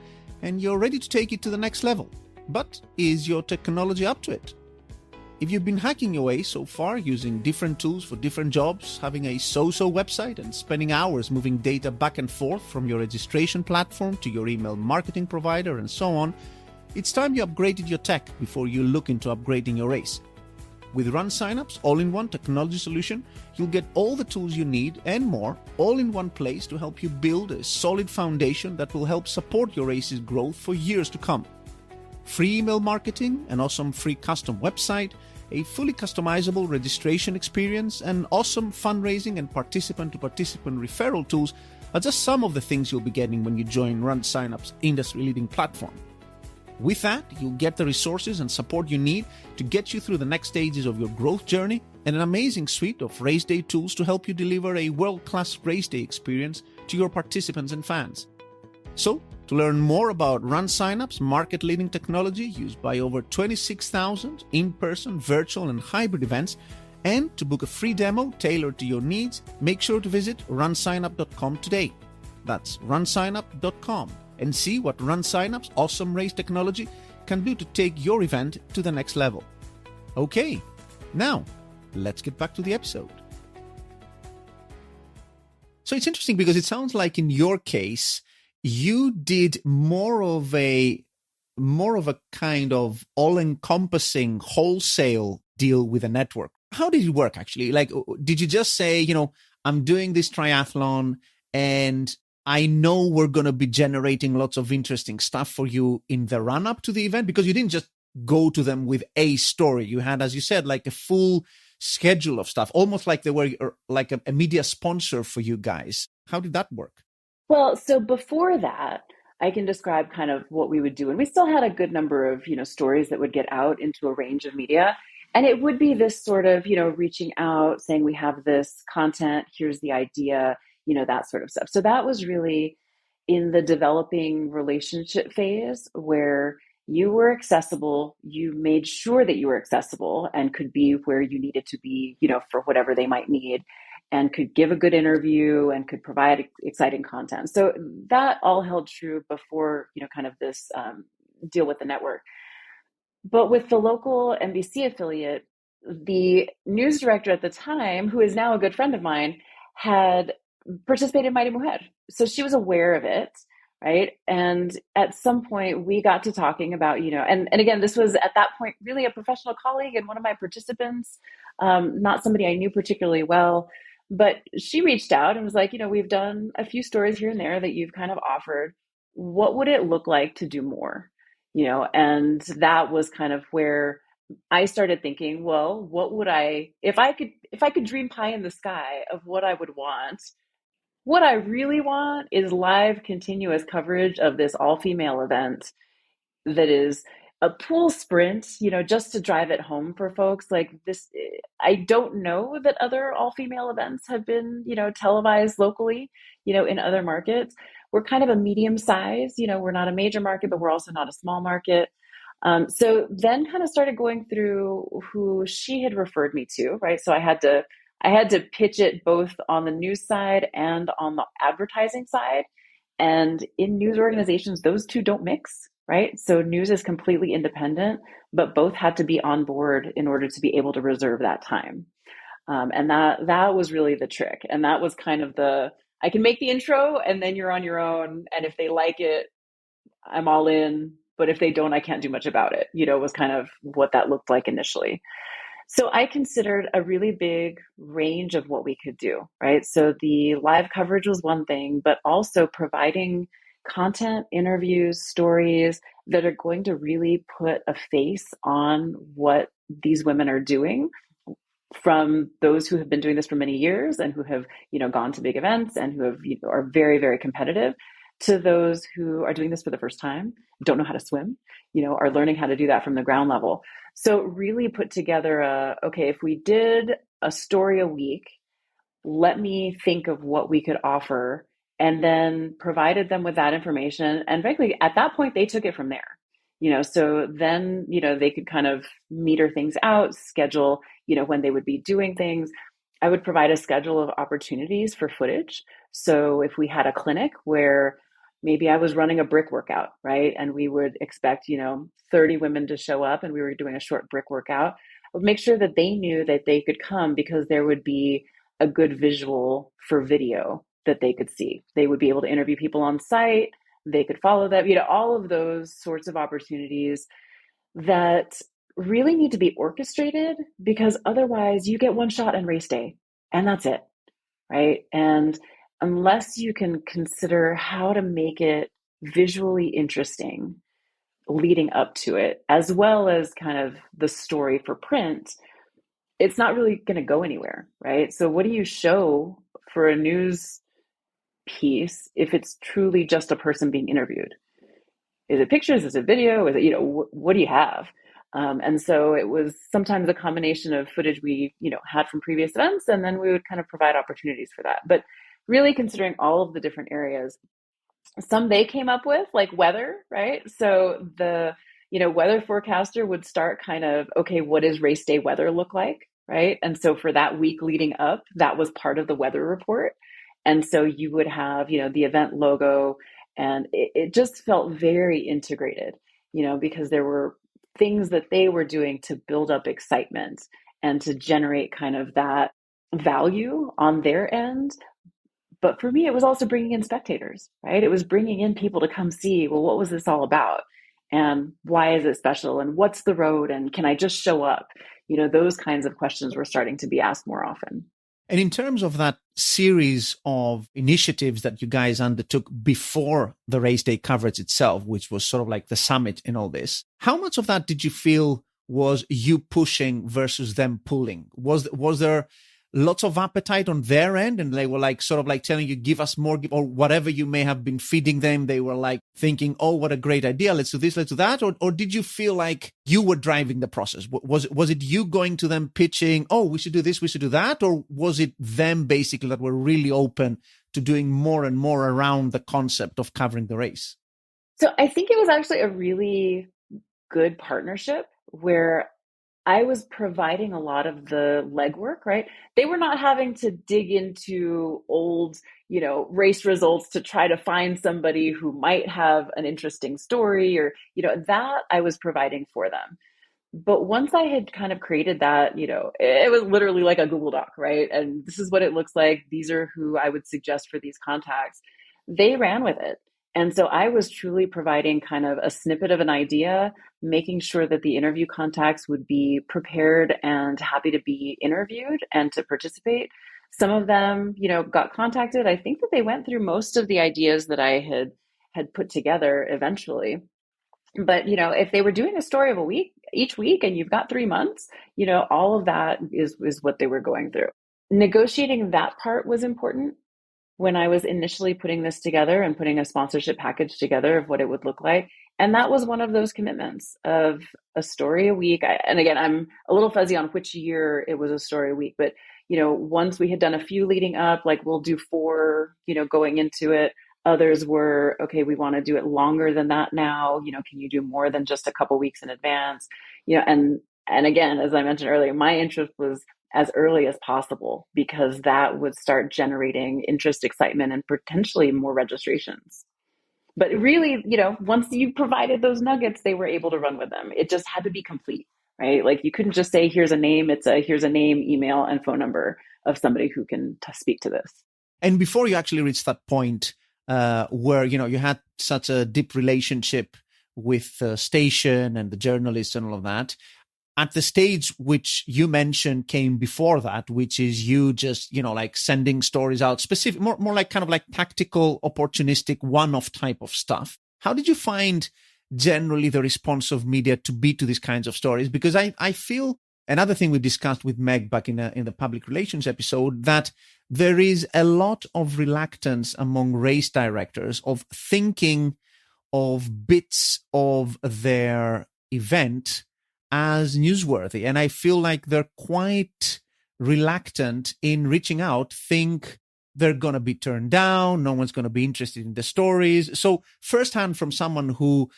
and you're ready to take it to the next level. But is your technology up to it? If you've been hacking your way so far using different tools for different jobs, having a so-so website and spending hours moving data back and forth from your registration platform to your email marketing provider and so on, it's time you upgraded your tech before you look into upgrading your race. With Run Signups all-in-one technology solution, you'll get all the tools you need and more all in one place to help you build a solid foundation that will help support your race's growth for years to come. Free email marketing, an awesome free custom website, a fully customizable registration experience, and awesome fundraising and participant-to-participant referral tools are just some of the things you'll be getting when you join Run Signups' industry-leading platform. With that, you'll get the resources and support you need to get you through the next stages of your growth journey, and an amazing suite of race day tools to help you deliver a world-class race day experience to your participants and fans. So, to learn more about Run Signups' market-leading technology used by over 26,000 in-person, virtual, and hybrid events, and to book a free demo tailored to your needs, make sure to visit runsignup.com today. That's runsignup.com, and see what Run Signups' awesome race technology can do to take your event to the next level. Okay, now let's get back to the episode. So it's interesting because it sounds like in your case, you did more of a kind of all-encompassing wholesale deal with a network. How did it work actually? Like, did you just say, I'm doing this triathlon and I know we're going to be generating lots of interesting stuff for you in the run up to the event? Because you didn't just go to them with a story. You had, as you said, like a full schedule of stuff, almost like they were like a media sponsor for you guys. How did that work? Well, so before that, I can describe kind of what we would do. And we still had a good number of, stories that would get out into a range of media. And it would be this sort of, reaching out, saying we have this content, here's the idea, that sort of stuff. So that was really in the developing relationship phase where you were accessible, you made sure that you were accessible and could be where you needed to be, for whatever they might need, and could give a good interview and could provide exciting content. So that all held true before, kind of this deal with the network. But with the local NBC affiliate, the news director at the time, who is now a good friend of mine, had participated in Mighty Mujer. So she was aware of it, right? And at some point we got to talking about, and again, this was at that point really a professional colleague and one of my participants, not somebody I knew particularly well, but she reached out and was like, we've done a few stories here and there that you've kind of offered. What would it look like to do more? And that was kind of where I started thinking, well, what would if I could dream pie in the sky of what I would want, what I really want is live continuous coverage of this all-female event that is a pool sprint, just to drive it home for folks like this. I don't know that other all-female events have been, televised locally, in other markets. We're kind of a medium size, we're not a major market, but we're also not a small market. So then kind of started going through who she had referred me to, right? So I had to pitch it both on the news side and on the advertising side. And in news organizations, those two don't mix, right? So news is completely independent, but both had to be on board in order to be able to reserve that time. And that was really the trick. And that was kind of I can make the intro and then you're on your own. And if they like it, I'm all in. But if they don't, I can't do much about it, was kind of what that looked like initially. So I considered a really big range of what we could do, right? So the live coverage was one thing, but also providing content, interviews, stories that are going to really put a face on what these women are doing, from those who have been doing this for many years and who have, gone to big events and who have, are very, very competitive, to those who are doing this for the first time, don't know how to swim, are learning how to do that from the ground level. So really put together okay, if we did a story a week, let me think of what we could offer, and then provided them with that information. And frankly, at that point, they took it from there. So then, they could kind of meter things out, schedule, when they would be doing things. I would provide a schedule of opportunities for footage. So if we had a clinic where maybe I was running a brick workout, right? And we would expect, 30 women to show up and we were doing a short brick workout, I would make sure that they knew that they could come because there would be a good visual for video that they could see. They would be able to interview people on site. They could follow them, all of those sorts of opportunities that really need to be orchestrated, because otherwise you get one shot in race day and that's it, right? And unless you can consider how to make it visually interesting leading up to it, as well as kind of the story for print, it's not really going to go anywhere, right? So what do you show for a news piece if it's truly just a person being interviewed? Is it pictures? Is it video? Is it, what do you have? And so it was sometimes a combination of footage we, had from previous events, and then we would kind of provide opportunities for that. But really considering all of the different areas, some they came up with, like weather, right? So the, weather forecaster would start kind of, okay, what does race day weather look like, right? And so for that week leading up, that was part of the weather report. And so you would have, the event logo, and it just felt very integrated, because there were things that they were doing to build up excitement and to generate kind of that value on their end, But for me, it was also bringing in spectators, right? It was bringing in people to come see, well, what was this all about? And why is it special? And what's the road? And can I just show up? Those kinds of questions were starting to be asked more often. And in terms of that series of initiatives that you guys undertook before the race day coverage itself, which was sort of like the summit in all this, how much of that did you feel was you pushing versus them pulling? Was there lots of appetite on their end, and they were like sort of like telling you, give us more, or whatever you may have been feeding them, they were like thinking, oh, what a great idea, let's do this, let's do that? Or did you feel like you were driving the process? Was it you going to them pitching, oh, we should do this, we should do that? Or was it them basically that were really open to doing more and more around the concept of covering the race? So I think it was actually a really good partnership where I was providing a lot of the legwork, right? They were not having to dig into old, race results to try to find somebody who might have an interesting story, or, that I was providing for them. But once I had kind of created that, it was literally like a Google Doc, right? And this is what it looks like. These are who I would suggest for these contacts. They ran with it. And so I was truly providing kind of a snippet of an idea, making sure that the interview contacts would be prepared and happy to be interviewed and to participate. Some of them, got contacted. I think that they went through most of the ideas that I had put together eventually. But if they were doing a story of a week each week, and you've got 3 months, all of that is what they were going through. Negotiating that part was important when I was initially putting this together and putting a sponsorship package together of what it would look like. And that was one of those commitments of a story a week. And again, I'm a little fuzzy on which year it was a story a week, but once we had done a few leading up, like we'll do 4, going into it. Others were, okay, we want to do it longer than that now. Can you do more than just a couple weeks in advance? And again, as I mentioned earlier, my interest was as early as possible, because that would start generating interest, excitement, and potentially more registrations. But really, once you provided those nuggets, they were able to run with them. It just had to be complete, right? Like you couldn't just say, here's a name. Here's a name, email, and phone number of somebody who can speak to this. And before you actually reached that point where, you had such a deep relationship with the station and the journalists and all of that, at the stage which you mentioned came before that, which is you just, like sending stories out, specific, more like kind of like tactical, opportunistic, one-off type of stuff. How did you find generally the response of media to be to these kinds of stories? Because I feel another thing we discussed with Meg back in the public relations episode, that there is a lot of reluctance among race directors of thinking of bits of their event as newsworthy. And I feel like they're quite reluctant in reaching out, think they're going to be turned down, no one's going to be interested in the stories. So firsthand, from someone who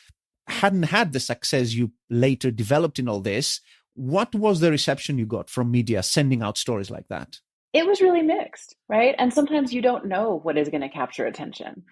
hadn't had the success you later developed in all this, what was the reception you got from media sending out stories like that? It was really mixed, right? And sometimes you don't know what is going to capture attention.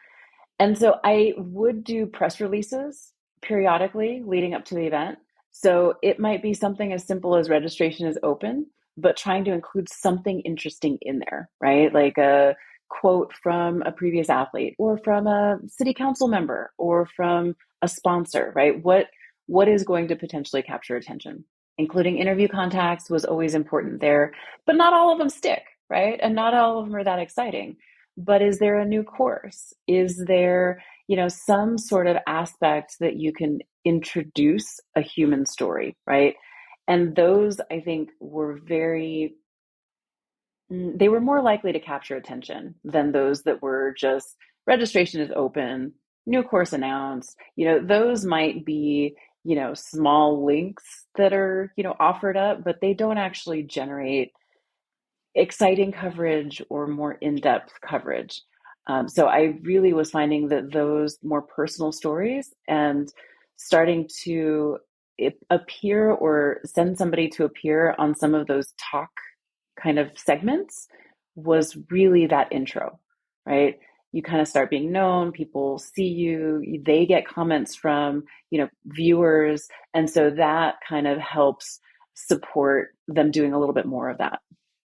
And so I would do press releases periodically leading up to the event. So it might be something as simple as registration is open, but trying to include something interesting in there, right? Like a quote from a previous athlete, or from a city council member, or from a sponsor, right? What is going to potentially capture attention? Including interview contacts was always important there, but not all of them stick, right? And not all of them are that exciting. But is there a new course? Is there, some sort of aspect that you can introduce a human story, right? And those, I think, they were more likely to capture attention than those that were just registration is open, new course announced. Those might be, small links that are, offered up, but they don't actually generate exciting coverage or more in-depth coverage. So I really was finding that those more personal stories and starting to appear or send somebody to appear on some of those talk kind of segments was really that intro, right? You kind of start being known, people see you, they get comments from, viewers. And so that kind of helps support them doing a little bit more of that.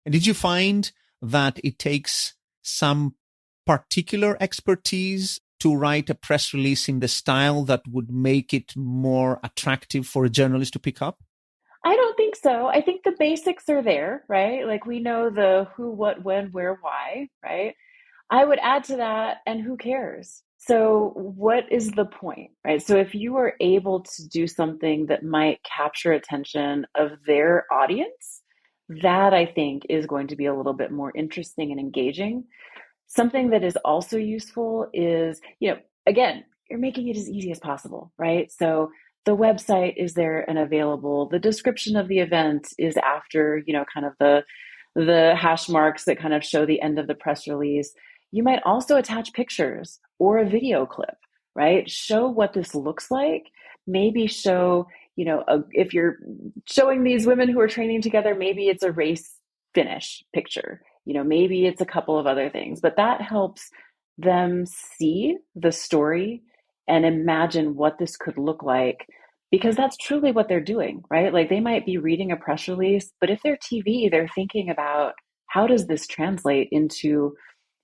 And did you find that it takes some particular expertise to write a press release in the style that would make it more attractive for a journalist to pick up? I don't think so. I think the basics are there, right? Like we know the who, what, when, where, why, right? I would add to that, and who cares? So, what is the point, right? So, if you are able to do something that might capture attention of their audience, that I think is going to be a little bit more interesting and engaging. Something that is also useful is, again, you're making it as easy as possible, right? So the website is there and available. The description of the event is after, kind of the hash marks that kind of show the end of the press release. You might also attach pictures or a video clip, right? Show what this looks like. Maybe show, if you're showing these women who are training together, maybe it's a race finish picture. Maybe it's a couple of other things, but that helps them see the story and imagine what this could look like, because that's truly what they're doing, right? Like they might be reading a press release, but if they're TV, they're thinking about how does this translate into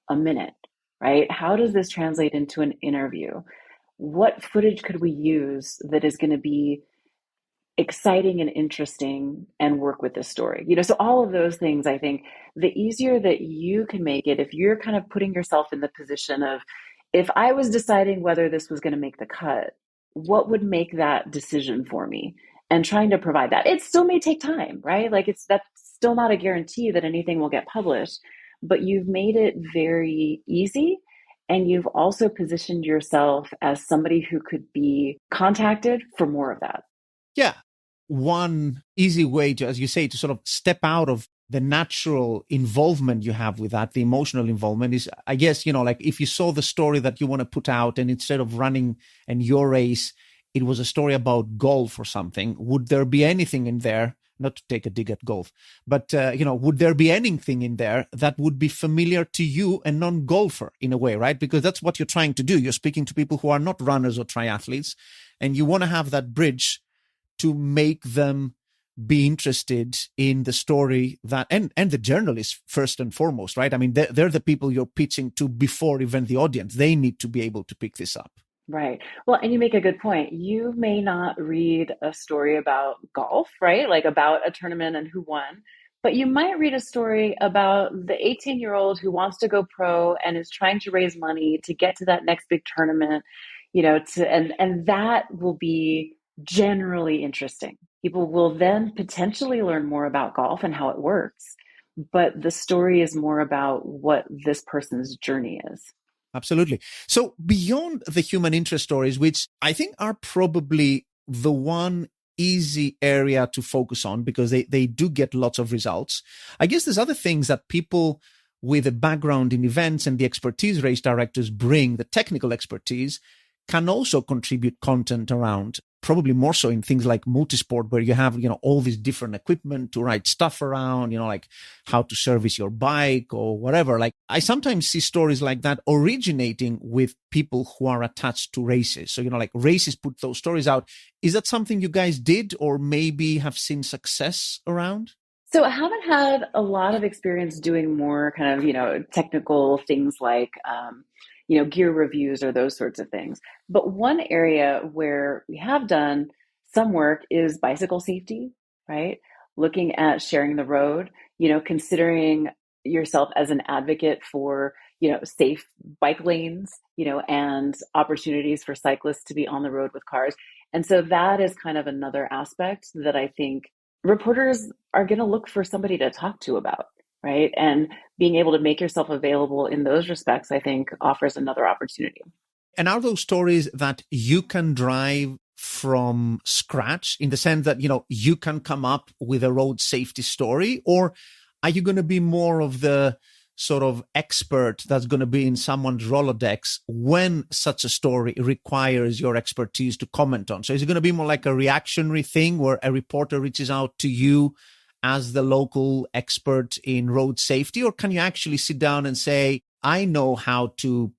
a minute, right? How does this translate into an interview? What footage could we use that is going to be exciting and interesting and work with this story? So all of those things, I think the easier that you can make it, if you're kind of putting yourself in the position of, if I was deciding whether this was going to make the cut, what would make that decision for me, and trying to provide that. It still may take time, right? Like that's still not a guarantee that anything will get published, but you've made it very easy. And you've also positioned yourself as somebody who could be contacted for more of that. Yeah. One easy way to, as you say, to sort of step out of the natural involvement you have with that, the emotional involvement is, I guess, like if you saw the story that you want to put out and instead of running and your race, it was a story about golf or something, would there be anything in there, not to take a dig at golf, but, would there be anything in there that would be familiar to you, a non-golfer in a way, right? Because that's what you're trying to do. You're speaking to people who are not runners or triathletes, and you want to have that bridge to make them be interested in the story that, and the journalists first and foremost, right? I mean, they're the people you're pitching to before even the audience. They need to be able to pick this up. Right. Well, and you make a good point. You may not read a story about golf, right? Like about a tournament and who won, but you might read a story about the 18-year-old who wants to go pro and is trying to raise money to get to that next big tournament, and that will be generally interesting. People will then potentially learn more about golf and how it works, but the story is more about what this person's journey is. Absolutely. So beyond the human interest stories, which I think are probably the one easy area to focus on because they do get lots of results, I guess there's other things that people with a background in events and the expertise race directors bring, the technical expertise, can also contribute content around, probably more so in things like multisport, where you have, all this different equipment to write stuff around, like how to service your bike or whatever. Like I sometimes see stories like that originating with people who are attached to races. So, like races put those stories out. Is that something you guys did or maybe have seen success around? So I haven't had a lot of experience doing more kind of, technical things like, gear reviews or those sorts of things. But one area where we have done some work is bicycle safety, right? Looking at sharing the road, considering yourself as an advocate for, safe bike lanes, and opportunities for cyclists to be on the road with cars. And so that is kind of another aspect that I think reporters are going to look for somebody to talk to about, right? And being able to make yourself available in those respects, I think, offers another opportunity. And are those stories that you can drive from scratch in the sense that, you can come up with a road safety story? Or are you going to be more of the sort of expert that's going to be in someone's Rolodex when such a story requires your expertise to comment on? So is it going to be more like a reactionary thing where a reporter reaches out to you as the local expert in road safety? Or can you actually sit down and say, I know how to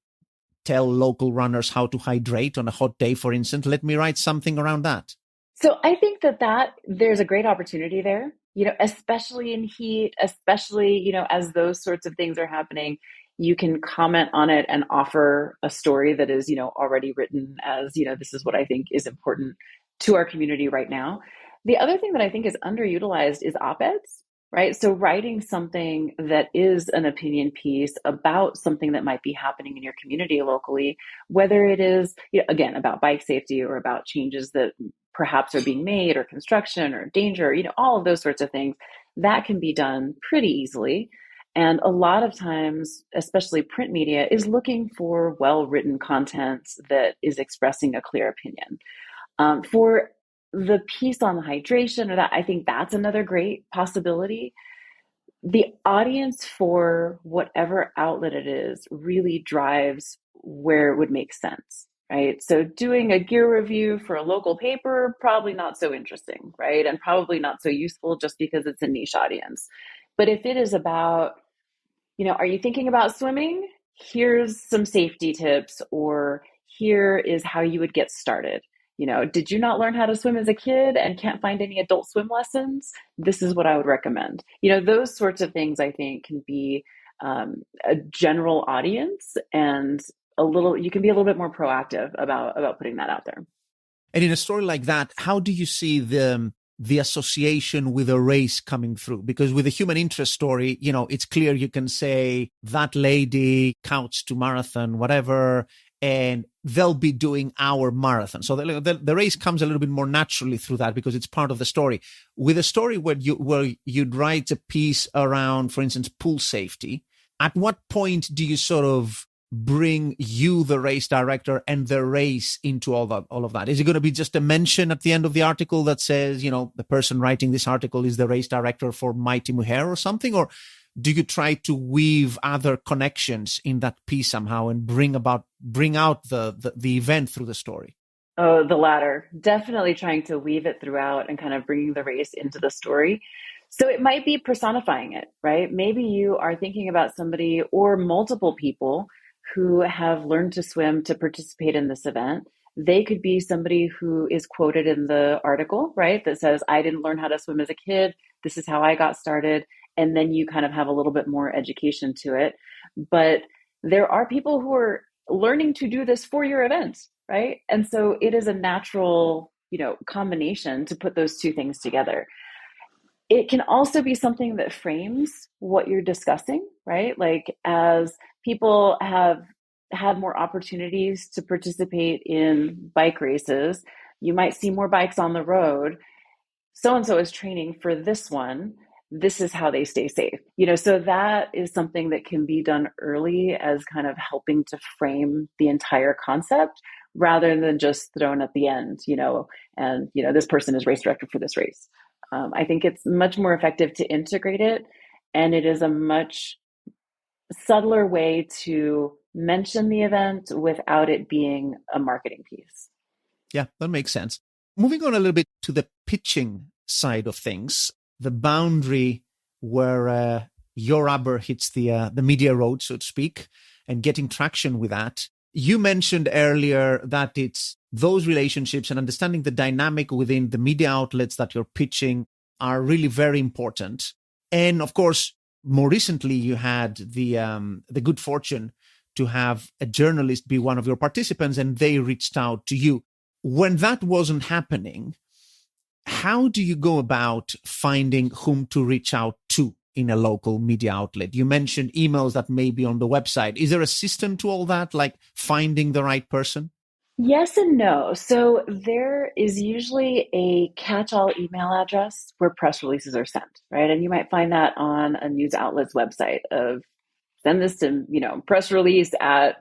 tell local runners how to hydrate on a hot day, for instance. Let me write something around that. So I think that there's a great opportunity there, especially in heat, especially, as those sorts of things are happening. You can comment on it and offer a story that is, already written as, this is what I think is important to our community right now. The other thing that I think is underutilized is op-eds, right? So writing something that is an opinion piece about something that might be happening in your community locally, whether it is, again, about bike safety or about changes that perhaps are being made or construction or danger, all of those sorts of things, that can be done pretty easily. And a lot of times, especially print media, is looking for well-written content that is expressing a clear opinion. For the piece on hydration or that, I think that's another great possibility. The audience for whatever outlet it is really drives where it would make sense, right? So doing a gear review for a local paper, probably not so interesting, right? And probably not so useful just because it's a niche audience. But if it is about, are you thinking about swimming? Here's some safety tips, or here is how you would get started. Did you not learn how to swim as a kid and can't find any adult swim lessons? This is what I would recommend. Those sorts of things I think can be a general audience, and you can be a little bit more proactive about putting that out there. And in a story like that, how do you see the association with a race coming through? Because with a human interest story, it's clear you can say that lady counts to marathon, whatever, and they'll be doing our marathon. So the race comes a little bit more naturally through that because it's part of the story. With a story where you'd write a piece around, for instance, pool safety, at what point do you sort of bring you, the race director, and the race into all of that? Is it going to be just a mention at the end of the article that says, the person writing this article is the race director for Mighty Mujer or something? Or do you try to weave other connections in that piece somehow and bring out the event through the story? Oh, the latter. Definitely trying to weave it throughout and kind of bringing the race into the story. So it might be personifying it, right? Maybe you are thinking about somebody or multiple people who have learned to swim to participate in this event. They could be somebody who is quoted in the article, right? That says, I didn't learn how to swim as a kid. This is how I got started. And then you kind of have a little bit more education to it. But there are people who are learning to do this for your event, right? And so it is a natural, combination to put those two things together. It can also be something that frames what you're discussing, right? Like, as people have had more opportunities to participate in bike races, you might see more bikes on the road. So-and-so is training for this one. This is how they stay safe. So that is something that can be done early as kind of helping to frame the entire concept rather than just thrown at the end, and, this person is race director for this race. I think it's much more effective to integrate it, and it is a much subtler way to mention the event without it being a marketing piece. Yeah, that makes sense. Moving on a little bit to the pitching side of things, the boundary where your rubber hits the media road, so to speak, and getting traction with that. You mentioned earlier that it's those relationships and understanding the dynamic within the media outlets that you're pitching are really very important. And of course, more recently, you had the good fortune to have a journalist be one of your participants, and they reached out to you. When that wasn't happening, how do you go about finding whom to reach out to in a local media outlet? You mentioned emails that may be on the website. Is there a system to all that, like finding the right person? Yes and no. So there is usually a catch-all email address where press releases are sent, right? And you might find that on a news outlet's website of send this to, press release at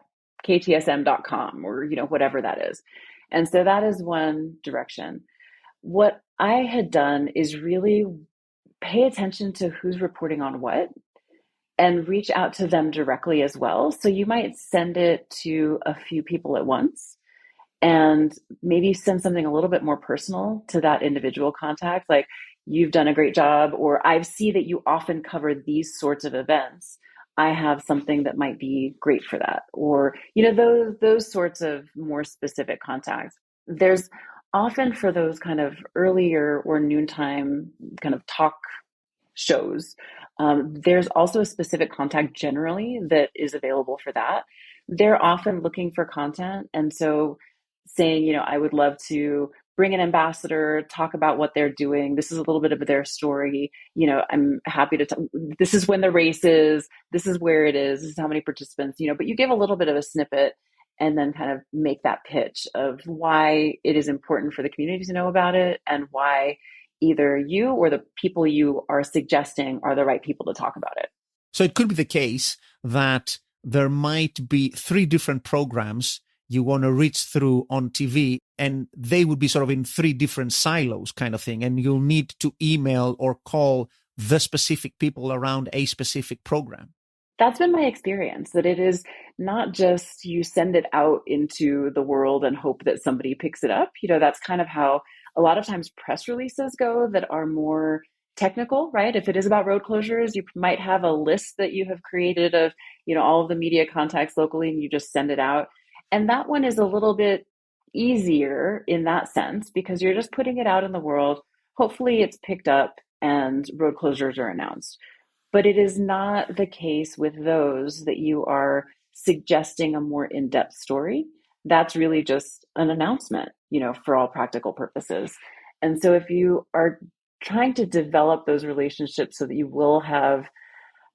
ktsm.com or, whatever that is. And so that is one direction. What I had done is really pay attention to who's reporting on what and reach out to them directly as well. So you might send it to a few people at once and maybe send something a little bit more personal to that individual contact. Like, you've done a great job, or I see that you often cover these sorts of events. I have something that might be great for that. Or, those sorts of more specific contacts. There's often, for those kind of earlier or noontime kind of talk shows. There's also a specific contact generally that is available for that. They're often looking for content. And so saying, I would love to bring an ambassador, talk about what they're doing. This is a little bit of their story. I'm happy to, this is when the race is, this is where it is, this is how many participants, but you give a little bit of a snippet and then kind of make that pitch of why it is important for the community to know about it and why either you or the people you are suggesting are the right people to talk about it. So it could be the case that there might be 3 different programs you want to reach through on TV, and they would be sort of in 3 different silos kind of thing. And you'll need to email or call the specific people around a specific program. That's been my experience, that it is not just you send it out into the world and hope that somebody picks it up. That's kind of how a lot of times press releases go that are more technical, right? If it is about road closures, you might have a list that you have created of, all of the media contacts locally, and you just send it out. And that one is a little bit easier in that sense because you're just putting it out in the world. Hopefully it's picked up and road closures are announced. But it is not the case with those that you are suggesting a more in-depth story. That's really just an announcement, for all practical purposes. And so if you are trying to develop those relationships so that you will have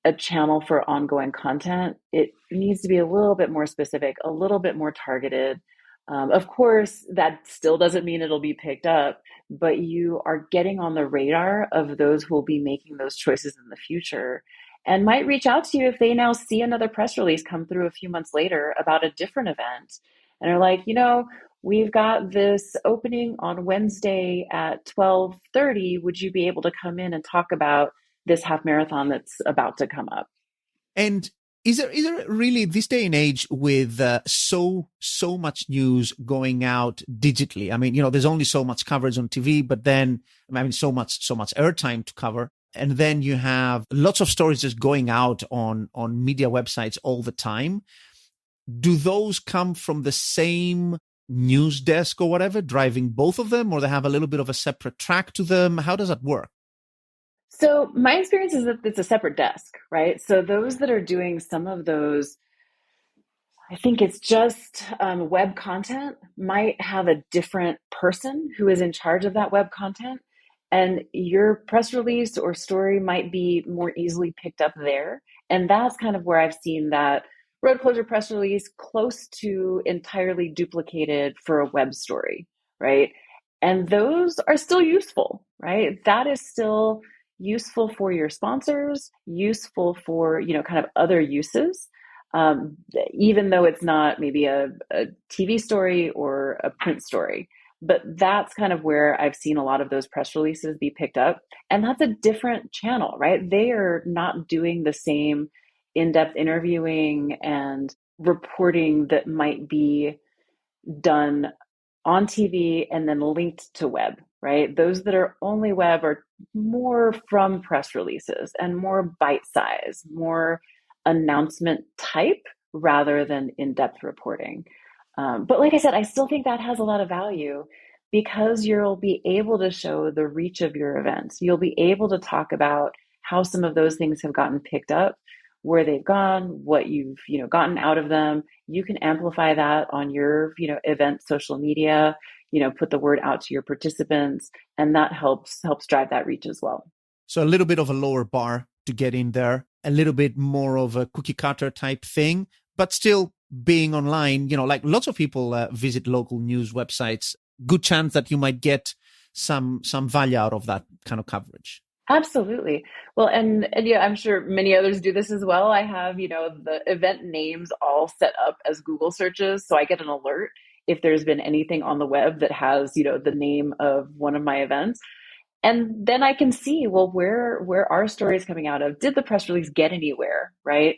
a channel for ongoing content, it needs to be a little bit more specific, a little bit more targeted. Of course, that still doesn't mean it'll be picked up, but you are getting on the radar of those who will be making those choices in the future and might reach out to you if they now see another press release come through a few months later about a different event. And are like, we've got this opening on Wednesday at 12:30. Would you be able to come in and talk about this half marathon that's about to come up? And is there really this day and age with so much news going out digitally? I mean, there's only so much coverage on TV, but then so much airtime to cover, and then you have lots of stories just going out on media websites all the time. Do those come from the same news desk or whatever, driving both of them, or they have a little bit of a separate track to them? How does that work? So my experience is that it's a separate desk, right? So those that are doing some of those, I think it's just web content, might have a different person who is in charge of that web content. And your press release or story might be more easily picked up there. And that's kind of where I've seen that road closure press release close to entirely duplicated for a web story, right? And those are still useful, right? That is still useful for your sponsors, useful for, kind of other uses. Even though it's not maybe a TV story or a print story. But that's kind of where I've seen a lot of those press releases be picked up. And that's a different channel, right? They are not doing the same in-depth interviewing and reporting that might be done on TV and then linked to web, right? Those that are only web are more from press releases and more bite size, more announcement type rather than in-depth reporting. But like I said, I still think that has a lot of value because you'll be able to show the reach of your events. You'll be able to talk about how some of those things have gotten picked up, where they've gone, what you've gotten out of them. You can amplify that on your event social media, put the word out to your participants, and that helps drive that reach as well. So a little bit of a lower bar to get in there, a little bit more of a cookie cutter type thing, but still being online, like lots of people visit local news websites. Good chance that you might get some value out of that kind of coverage. Absolutely. Well, and yeah, I'm sure many others do this as well. I have, the event names all set up as Google searches. So I get an alert if there's been anything on the web that has, the name of one of my events. And then I can see, well, where are stories coming out of? Did the press release get anywhere, right?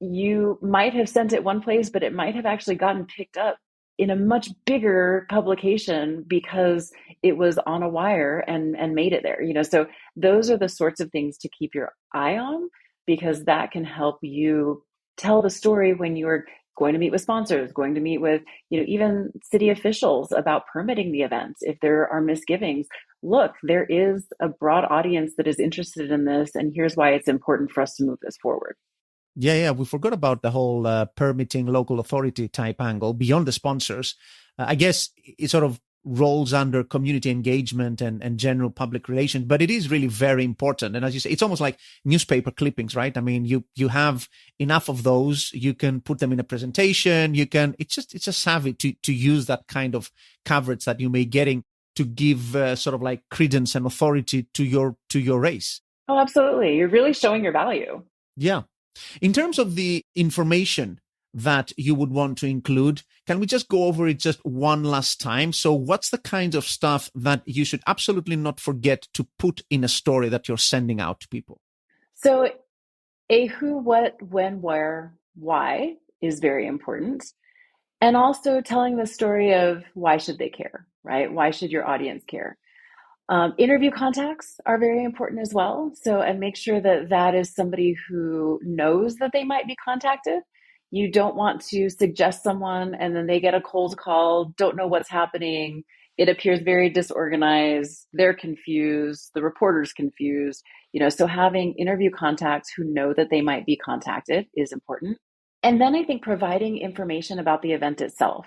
You might have sent it one place, but it might have actually gotten picked up in a much bigger publication because it was on a wire and made it there. So those are the sorts of things to keep your eye on, because that can help you tell the story when you're going to meet with sponsors, going to meet with, even city officials about permitting the events if there are misgivings, look, there is a broad audience that is interested in this, and here's why it's important for us to move this forward. Yeah, yeah, we forgot about the whole permitting local authority type angle beyond the sponsors. I guess it sort of rolls under community engagement and general public relations, but it is really very important. And as you say, it's almost like newspaper clippings, right? I mean, you have enough of those, you can put them in a presentation, it's just savvy to use that kind of coverage that you may getting to give sort of like credence and authority to your race. Oh, absolutely. You're really showing your value. Yeah. In terms of the information that you would want to include, can we just go over it just one last time? So what's the kind of stuff that you should absolutely not forget to put in a story that you're sending out to people? So a who, what, when, where, why is very important. And also telling the story of why should they care, right? Why should your audience care? Interview contacts are very important as well. So, and make sure that that is somebody who knows that they might be contacted. You don't want to suggest someone and then they get a cold call, don't know what's happening. It appears very disorganized. They're confused. The reporter's confused. So having interview contacts who know that they might be contacted is important. And then I think providing information about the event itself.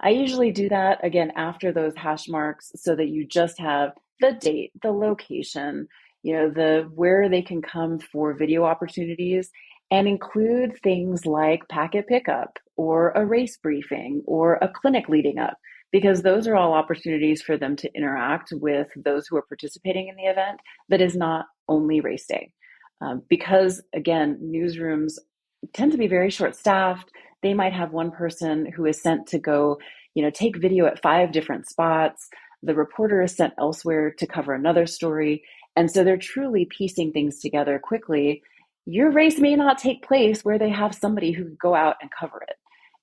I usually do that again after those hash marks so that you just have the date, the location, the where they can come for video opportunities, and include things like packet pickup or a race briefing or a clinic leading up, because those are all opportunities for them to interact with those who are participating in the event that is not only race day. Because again, newsrooms tend to be very short staffed. They might have one person who is sent to go, take video at 5 different spots. The reporter is sent elsewhere to cover another story. And so they're truly piecing things together quickly. Your race may not take place where they have somebody who could go out and cover it.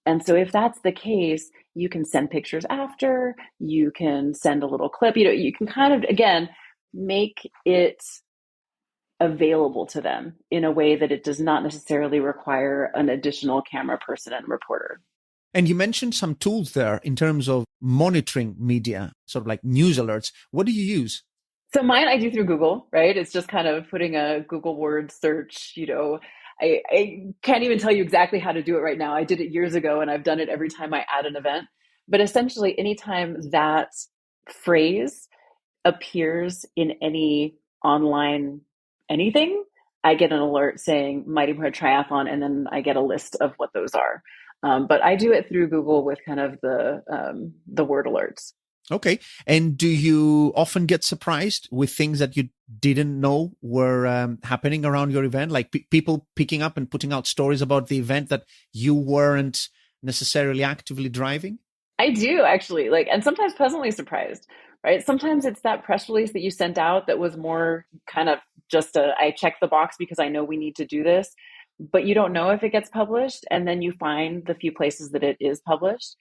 And so if that's the case, you can send pictures after, you can send a little clip, you can kind of, again, make it available to them in a way that it does not necessarily require an additional camera person and reporter. And you mentioned some tools there in terms of monitoring media, sort of like news alerts. What do you use? So mine, I do through Google, right? It's just kind of putting a Google word search, I can't even tell you exactly how to do it right now. I did it years ago and I've done it every time I add an event. But essentially, anytime that phrase appears in any online anything, I get an alert saying Mighty Moorhead Triathlon, and then I get a list of what those are. But I do it through Google with kind of the word alerts. Okay. And do you often get surprised with things that you didn't know were happening around your event? Like people picking up and putting out stories about the event that you weren't necessarily actively driving? I do actually, and sometimes pleasantly surprised, right? Sometimes it's that press release that you sent out that was more kind of just I checked the box because I know we need to do this, but you don't know if it gets published. And then you find the few places that it is published.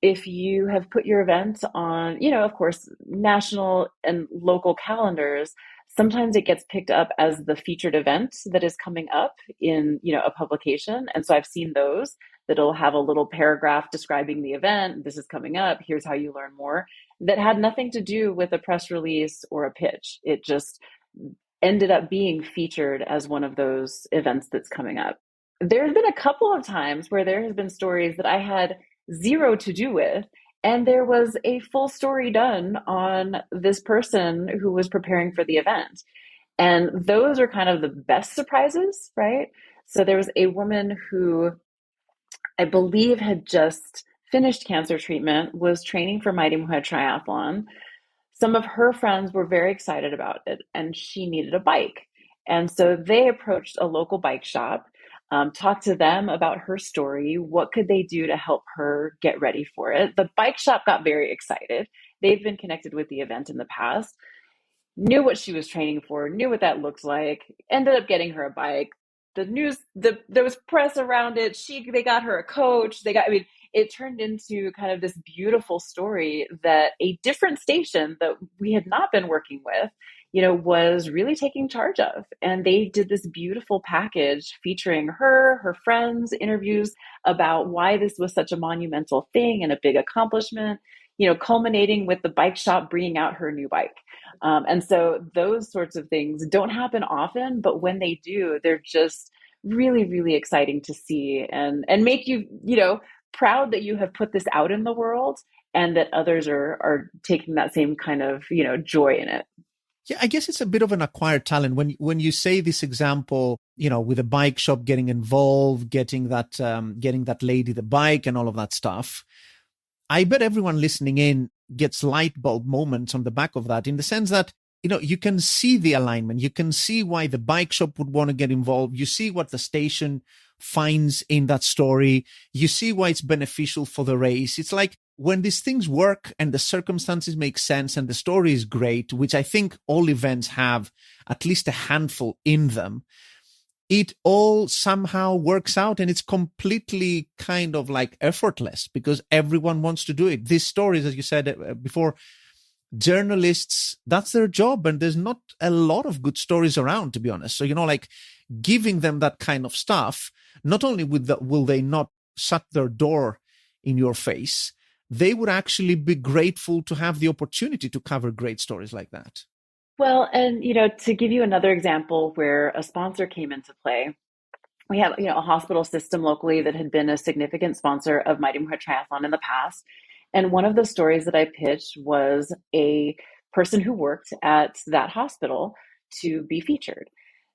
If you have put your event on, of course, national and local calendars, sometimes it gets picked up as the featured event that is coming up in, a publication. And so I've seen those that'll have a little paragraph describing the event. This is coming up. Here's how you learn more. That had nothing to do with a press release or a pitch. It just ended up being featured as one of those events that's coming up. There's been a couple of times where there has been stories that I had zero to do with, and there was a full story done on this person who was preparing for the event. And those are kind of the best surprises, right? So there was a woman who I believe had just finished cancer treatment, was training for Mighty Moorhead Triathlon. Some of her friends were very excited about it, and she needed a bike. And so they approached a local bike shop, talked to them about her story. What could they do to help her get ready for it? The bike shop got very excited. They've been connected with the event in the past, knew what she was training for, knew what that looked like, ended up getting her a bike. There was press around it. They got her a coach. It turned into kind of this beautiful story that a different station that we had not been working with, was really taking charge of. And they did this beautiful package featuring her friends, interviews about why this was such a monumental thing and a big accomplishment. culminating with the bike shop bringing out her new bike. And so those sorts of things don't happen often, but when they do, they're just really, really exciting to see and make you, proud that you have put this out in the world and that others are taking that same kind of, joy in it. Yeah, I guess it's a bit of an acquired talent when you say this example, with a bike shop getting involved, getting that lady the bike and all of that stuff. I bet everyone listening in gets light bulb moments on the back of that, in the sense that, you can see the alignment. You can see why the bike shop would want to get involved. You see what the station finds in that story. You see why it's beneficial for the race. It's like when these things work and the circumstances make sense and the story is great, which I think all events have at least a handful in them, it all somehow works out and it's completely kind of like effortless because everyone wants to do it. These stories, as you said before, journalists, that's their job. And there's not a lot of good stories around, to be honest. So, like giving them that kind of stuff, not only will they not shut their door in your face, they would actually be grateful to have the opportunity to cover great stories like that. Well, and to give you another example where a sponsor came into play, we have a hospital system locally that had been a significant sponsor of Mighty Moore Triathlon in the past. And one of the stories that I pitched was a person who worked at that hospital to be featured.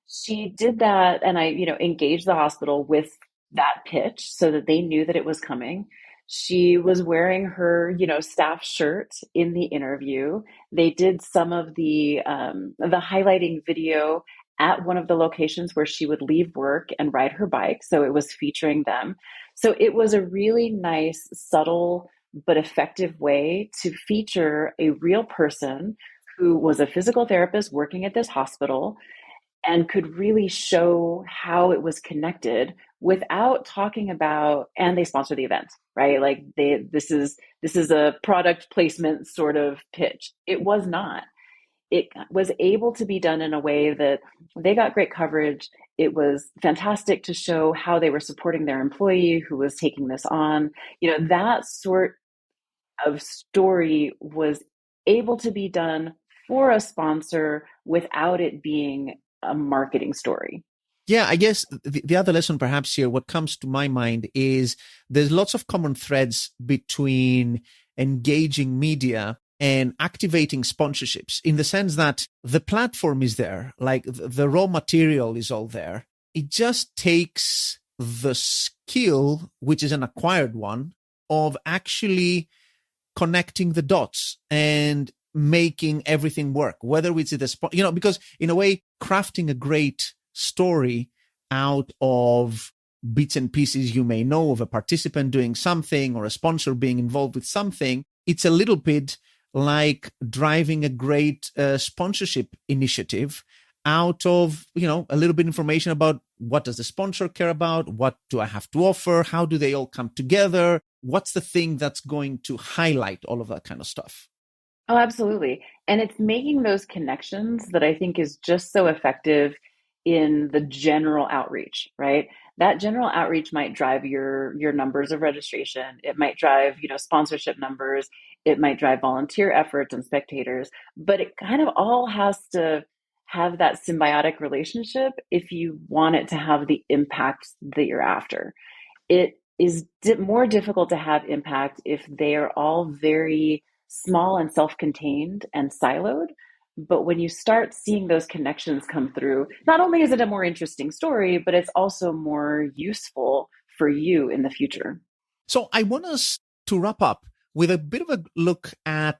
She did that, and I engaged the hospital with that pitch so that they knew that it was coming. She was wearing her, staff shirt in the interview. They did some of the highlighting video at one of the locations where she would leave work and ride her bike. So it was featuring them. So it was a really nice, subtle, but effective way to feature a real person who was a physical therapist working at this hospital and could really show how it was connected without talking about, and they sponsor the event, right? Like this is a product placement sort of pitch. It was not. It was able to be done in a way that they got great coverage. It was fantastic to show how they were supporting their employee who was taking this on. That sort of story was able to be done for a sponsor without it being a marketing story. Yeah, I guess the other lesson perhaps here, what comes to my mind is there's lots of common threads between engaging media and activating sponsorships, in the sense that the platform is there, like the raw material is all there. It just takes the skill, which is an acquired one, of actually connecting the dots and making everything work, whether it's because in a way, crafting a great story out of bits and pieces you may know of a participant doing something or a sponsor being involved with something, it's a little bit like driving a great sponsorship initiative out of, a little bit of information about what does the sponsor care about, what do I have to offer, how do they all come together, what's the thing that's going to highlight all of that kind of stuff. Oh, absolutely. And it's making those connections that I think is just so effective in the general outreach, right? That general outreach might drive your numbers of registration. It might drive, sponsorship numbers. It might drive volunteer efforts and spectators, but it kind of all has to have that symbiotic relationship if you want it to have the impact that you're after. It is more difficult to have impact if they are all very small and self-contained and siloed. But when you start seeing those connections come through, not only is it a more interesting story, but it's also more useful for you in the future. So I want us to wrap up with a bit of a look at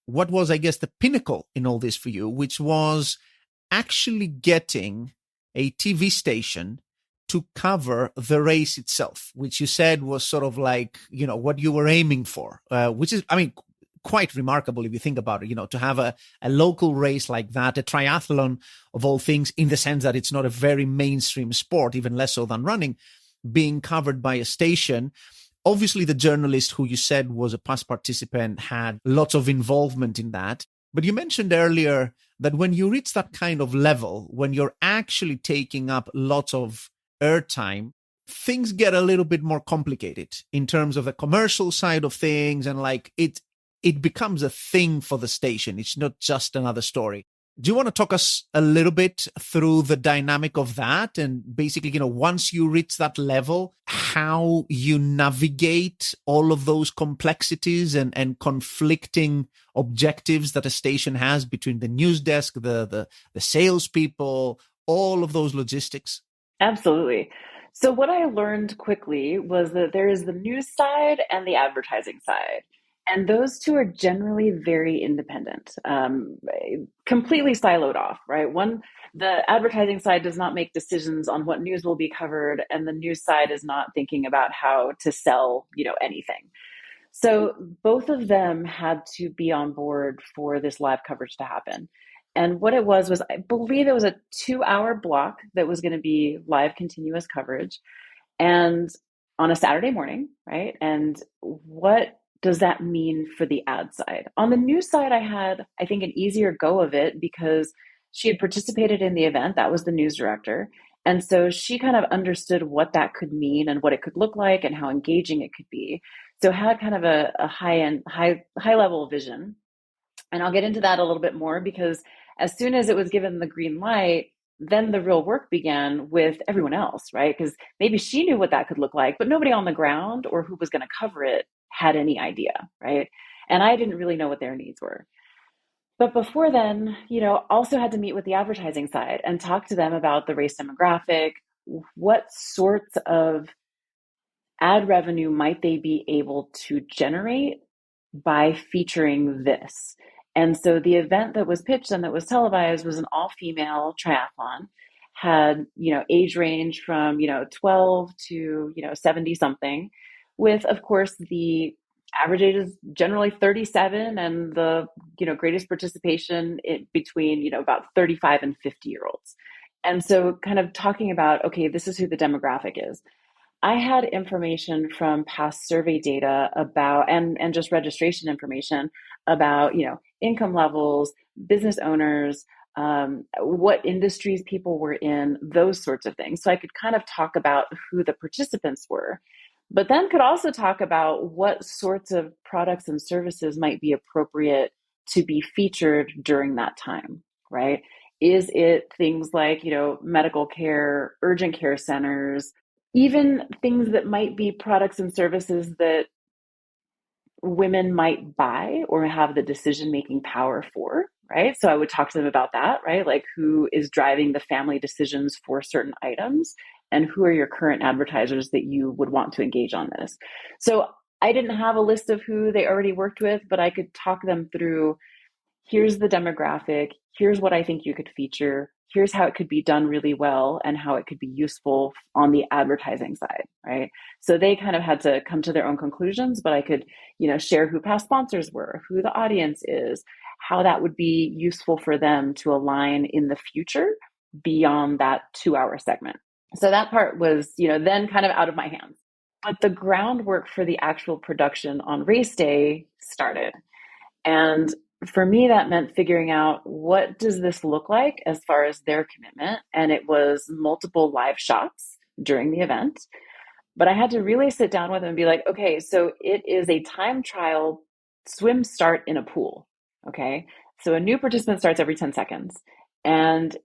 what was, I guess, the pinnacle in all this for you, which was actually getting a TV station to cover the race itself, which you said was sort of like, what you were aiming for, which is, quite remarkable if you think about it, to have a local race like that, a triathlon of all things, in the sense that it's not a very mainstream sport, even less so than running, being covered by a station. Obviously, the journalist who you said was a past participant had lots of involvement in that. But you mentioned earlier that when you reach that kind of level, when you're actually taking up lots of airtime, things get a little bit more complicated in terms of the commercial side of things, and like it becomes a thing for the station. It's not just another story. Do you want to talk us a little bit through the dynamic of that, and basically, once you reach that level, how you navigate all of those complexities and conflicting objectives that a station has between the news desk, the salespeople, all of those logistics? Absolutely. So what I learned quickly was that there is the news side and the advertising side. And those two are generally very independent, completely siloed off, right? The advertising side does not make decisions on what news will be covered, and the news side is not thinking about how to sell, anything. So both of them had to be on board for this live coverage to happen. And what it was I believe it was a 2-hour block that was going to be live continuous coverage, and on a Saturday morning, right? And what does that mean for the ad side? On the news side, I had, I think, an easier go of it because she had participated in the event. That was the news director. And so she kind of understood what that could mean and what it could look like and how engaging it could be. So had kind of a high level vision. And I'll get into that a little bit more because as soon as it was given the green light, then the real work began with everyone else, right? Because maybe she knew what that could look like, but nobody on the ground or who was going to cover it had any idea, right? And I didn't really know what their needs were. But before then, also had to meet with the advertising side and talk to them about the race demographic. What sorts of ad revenue might they be able to generate by featuring this? And so the event that was pitched and that was televised was an all-female triathlon, had, age range from, 12 to, 70 something, with, of course, the average age is generally 37 and the, greatest participation between, about 35 and 50-year-olds. And so kind of talking about, okay, this is who the demographic is. I had information from past survey data about, and just registration information about, income levels, business owners, what industries people were in, those sorts of things. So I could kind of talk about who the participants were, but then could also talk about what sorts of products and services might be appropriate to be featured during that time, right? Is it things like, medical care, urgent care centers, even things that might be products and services that women might buy or have the decision-making power for, right? So I would talk to them about that, right? Like who is driving the family decisions for certain items and who are your current advertisers that you would want to engage on this. So I didn't have a list of who they already worked with, but I could talk them through, here's the demographic, here's what I think you could feature, here's how it could be done really well and how it could be useful on the advertising side, right? So they kind of had to come to their own conclusions, but I could, share who past sponsors were, who the audience is, how that would be useful for them to align in the future beyond that 2-hour segment. So that part was, then kind of out of my hands. But the groundwork for the actual production on race day started. And for me, that meant figuring out what does this look like as far as their commitment. And it was multiple live shots during the event. But I had to really sit down with them and be like, okay, so it is a time trial swim start in a pool. Okay. So a new participant starts every 10 seconds. And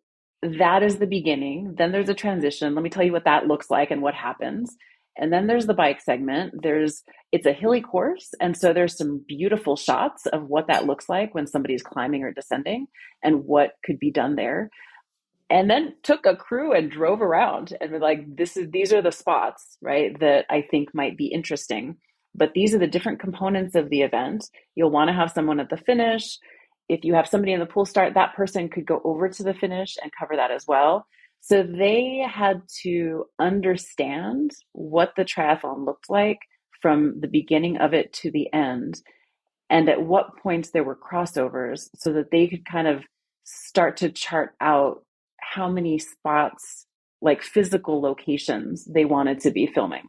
that is the beginning. Then there's a transition. Let me tell you what that looks like and what happens. And then there's the bike segment. It's a hilly course. And so there's some beautiful shots of what that looks like when somebody's climbing or descending and what could be done there. And then took a crew and drove around and were like, these are the spots, right, that I think might be interesting. But these are the different components of the event. You'll want to have someone at the finish. If you have somebody in the pool start, that person could go over to the finish and cover that as well. So they had to understand what the triathlon looked like from the beginning of it to the end, and at what points there were crossovers so that they could kind of start to chart out how many spots, like physical locations, they wanted to be filming.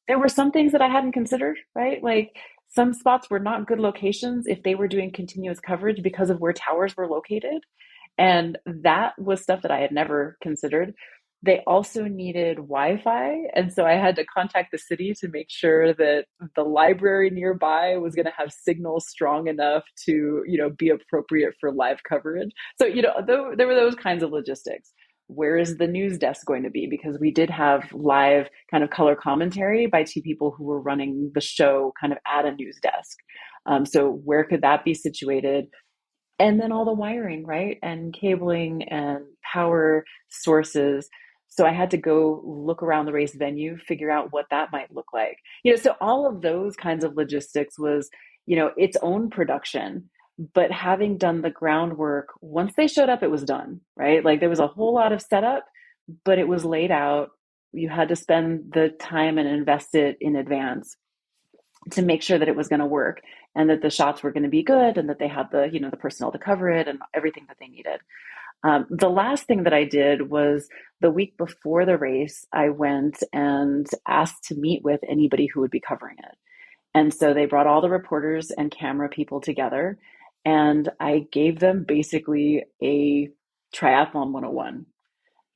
There were some things that I hadn't considered, right? Like some spots were not good locations if they were doing continuous coverage because of where towers were located. And that was stuff that I had never considered. They also needed Wi-Fi, and so I had to contact the city to make sure that the library nearby was going to have signal strong enough to, be appropriate for live coverage. So, there were those kinds of logistics. Where is the news desk going to be? Because we did have live kind of color commentary by two people who were running the show kind of at a news desk. So where could that be situated? And then all the wiring, right? And cabling and power sources. So I had to go look around the race venue, figure out what that might look like. So all of those kinds of logistics was, its own production. But having done the groundwork, once they showed up, it was done, right? Like there was a whole lot of setup, but it was laid out. You had to spend the time and invest it in advance to make sure that it was going to work and that the shots were going to be good and that they had the personnel to cover it and everything that they needed. The last thing that I did was the week before the race, I went and asked to meet with anybody who would be covering it. And so they brought all the reporters and camera people together, and I gave them basically a triathlon 101.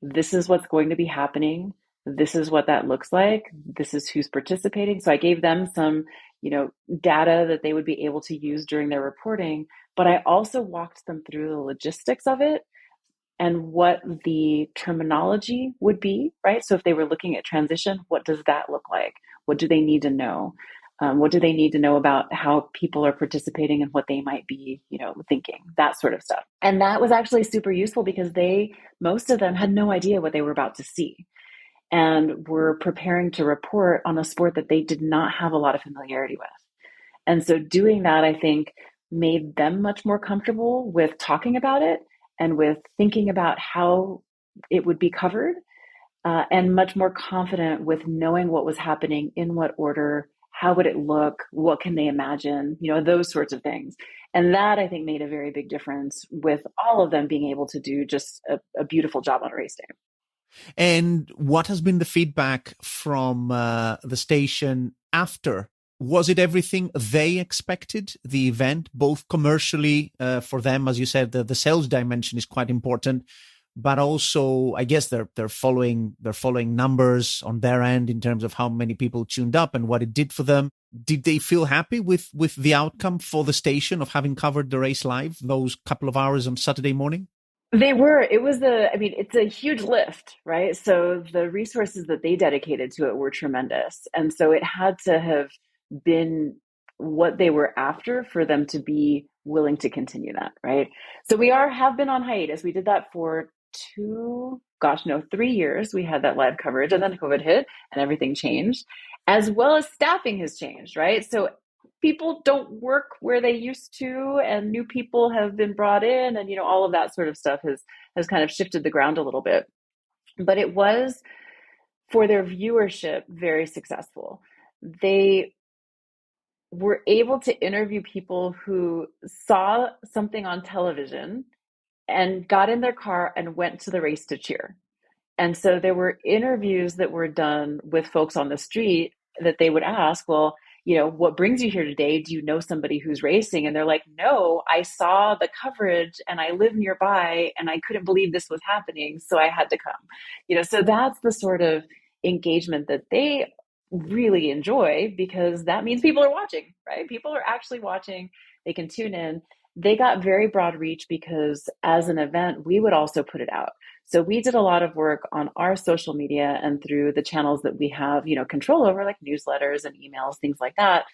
This is what's going to be happening. This is what that looks like. This is who's participating. So I gave them some, data that they would be able to use during their reporting, but I also walked them through the logistics of it and what the terminology would be, right? So if they were looking at transition, what does that look like? What do they need to know? What do they need to know about how people are participating and what they might be, thinking, that sort of stuff. And that was actually super useful because most of them had no idea what they were about to see and were preparing to report on a sport that they did not have a lot of familiarity with. And so doing that, I think, made them much more comfortable with talking about it and with thinking about how it would be covered, and much more confident with knowing what was happening, in what order, how would it look, what can they imagine, those sorts of things. And that, I think, made a very big difference with all of them being able to do just a beautiful job on a race day. And what has been the feedback from the station after? Was it everything they expected, the event, both commercially for them? As you said, the sales dimension is quite important, but also I guess they're following numbers on their end in terms of how many people tuned up and what it did for them. Did they feel happy with the outcome for the station of having covered the race live those couple of hours on Saturday morning? They were. It's a huge lift, right? So the resources that they dedicated to it were tremendous. And so it had to have been what they were after for them to be willing to continue that, right? So have been on hiatus. We did that for 3 years. We had that live coverage, and then COVID hit and everything changed, as well as staffing has changed, right? So people don't work where they used to, and new people have been brought in, and all of that sort of stuff has kind of shifted the ground a little bit. But it was, for their viewership, very successful. They were able to interview people who saw something on television and got in their car and went to the race to cheer. And so there were interviews that were done with folks on the street that they would ask, well, what brings you here today? Do you know somebody who's racing? And they're like, no, I saw the coverage and I live nearby and I couldn't believe this was happening, so I had to come. So that's the sort of engagement that they really enjoy, because that means people are watching, right? People are actually watching. They can tune in. They got very broad reach because as an event, we would also put it out. So we did a lot of work on our social media and through the channels that we have, control over, like newsletters and emails, things like that,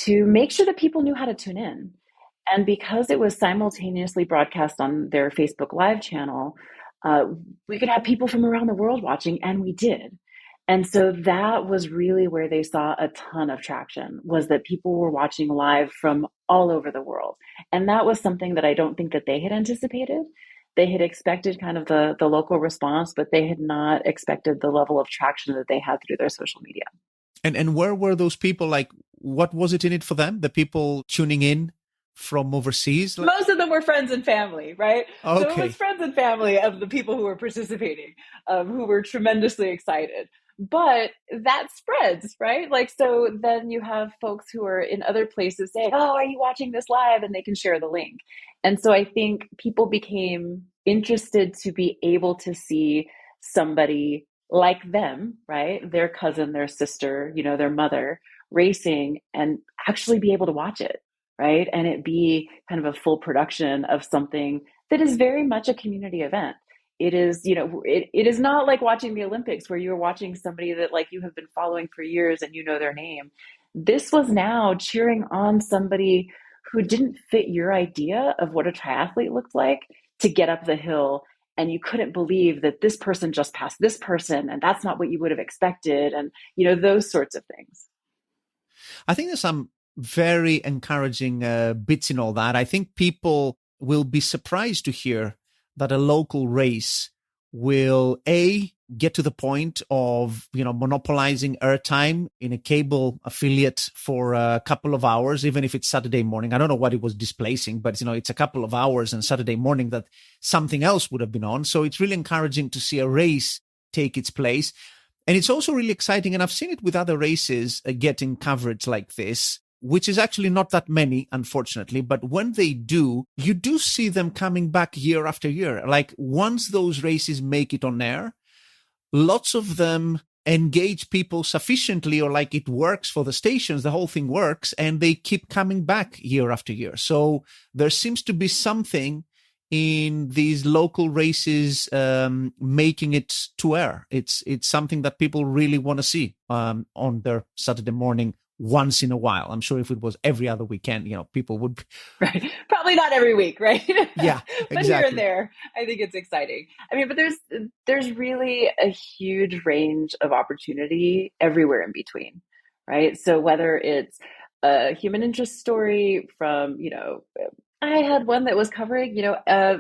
to make sure that people knew how to tune in. And because it was simultaneously broadcast on their Facebook Live channel, we could have people from around the world watching, and we did. And so that was really where they saw a ton of traction, was that people were watching live from all over the world. And that was something that I don't think that they had anticipated. They had expected kind of the local response, but they had not expected the level of traction that they had through their social media. And where were those people? Like, what was it in it for them? The people tuning in from overseas? Most of them were friends and family, right? Okay. So it was friends and family of the people who were participating, who were tremendously excited. But that spreads, right? Like, so then you have folks who are in other places saying, oh, are you watching this live? And they can share the link. And so I think people became interested to be able to see somebody like them, right? Their cousin, their sister, their mother racing and actually be able to watch it, right? And it be kind of a full production of something that is very much a community event. It is, it is not like watching the Olympics where you're watching somebody that like you have been following for years and you know their name. This was now cheering on somebody who didn't fit your idea of what a triathlete looked like to get up the hill. And you couldn't believe that this person just passed this person and that's not what you would have expected. And, those sorts of things. I think there's some very encouraging bits in all that. I think people will be surprised to hear that a local race will get to the point of, monopolizing airtime in a cable affiliate for a couple of hours, even if it's Saturday morning. I don't know what it was displacing, but, it's a couple of hours on Saturday morning that something else would have been on. So it's really encouraging to see a race take its place. And it's also really exciting. And I've seen it with other races getting coverage like this, which is actually not that many, unfortunately. But when they do, you do see them coming back year after year. Like once those races make it on air, lots of them engage people sufficiently, or like it works for the stations, the whole thing works, and they keep coming back year after year. So there seems to be something in these local races making it to air. It's something that people really want to see on their Saturday morning once in a while. I'm sure if it was every other weekend, people would... Right. Probably not every week, right? Yeah, but exactly. Here and there, I think it's exciting. I mean, but there's really a huge range of opportunity everywhere in between, right? So whether it's a human interest story from, I had one that was covering, a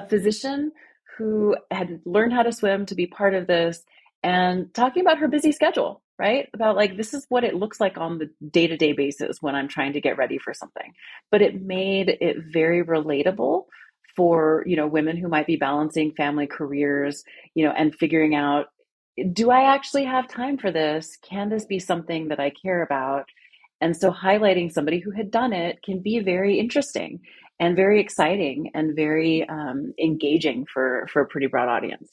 physician who had learned how to swim to be part of this and talking about her busy schedule, right? About like, this is what it looks like on the day-to-day basis when I'm trying to get ready for something. But it made it very relatable for, women who might be balancing family careers, and figuring out, do I actually have time for this? Can this be something that I care about? And so highlighting somebody who had done it can be very interesting and very exciting and very engaging for a pretty broad audience.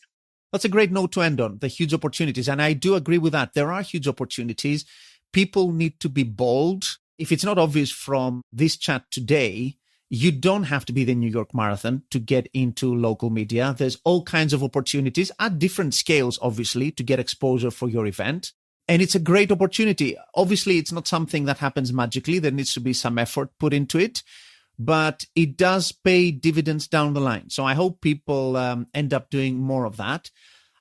That's a great note to end on, the huge opportunities. And I do agree with that. There are huge opportunities. People need to be bold. If it's not obvious from this chat today, you don't have to be the New York Marathon to get into local media. There's all kinds of opportunities at different scales, obviously, to get exposure for your event. And it's a great opportunity. Obviously, it's not something that happens magically. There needs to be some effort put into it, but it does pay dividends down the line. So I hope people end up doing more of that.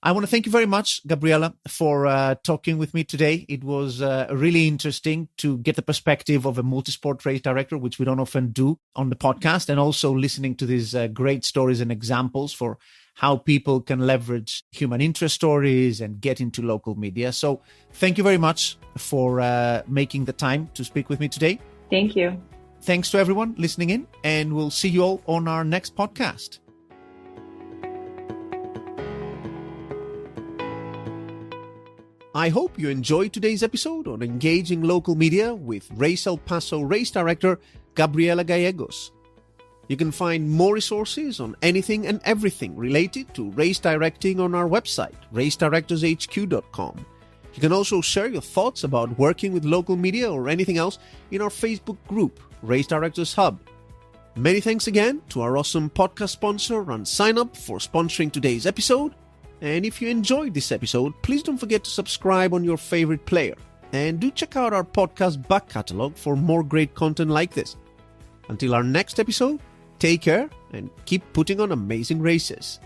I want to thank you very much, Gabriela, for talking with me today. It was really interesting to get the perspective of a multisport race director, which we don't often do on the podcast, and also listening to these great stories and examples for how people can leverage human interest stories and get into local media. So thank you very much for making the time to speak with me today. Thank you. Thanks to everyone listening in, and we'll see you all on our next podcast. I hope you enjoyed today's episode on engaging local media with Race El Paso race director Gabriela Gallegos. You can find more resources on anything and everything related to race directing on our website, racedirectorshq.com. You can also share your thoughts about working with local media or anything else in our Facebook group, Race Directors Hub. Many thanks again to our awesome podcast sponsor, RunSignup, for sponsoring today's episode. And if you enjoyed this episode, please don't forget to subscribe on your favorite player. And do check out our podcast back catalog for more great content like this. Until our next episode, take care and keep putting on amazing races.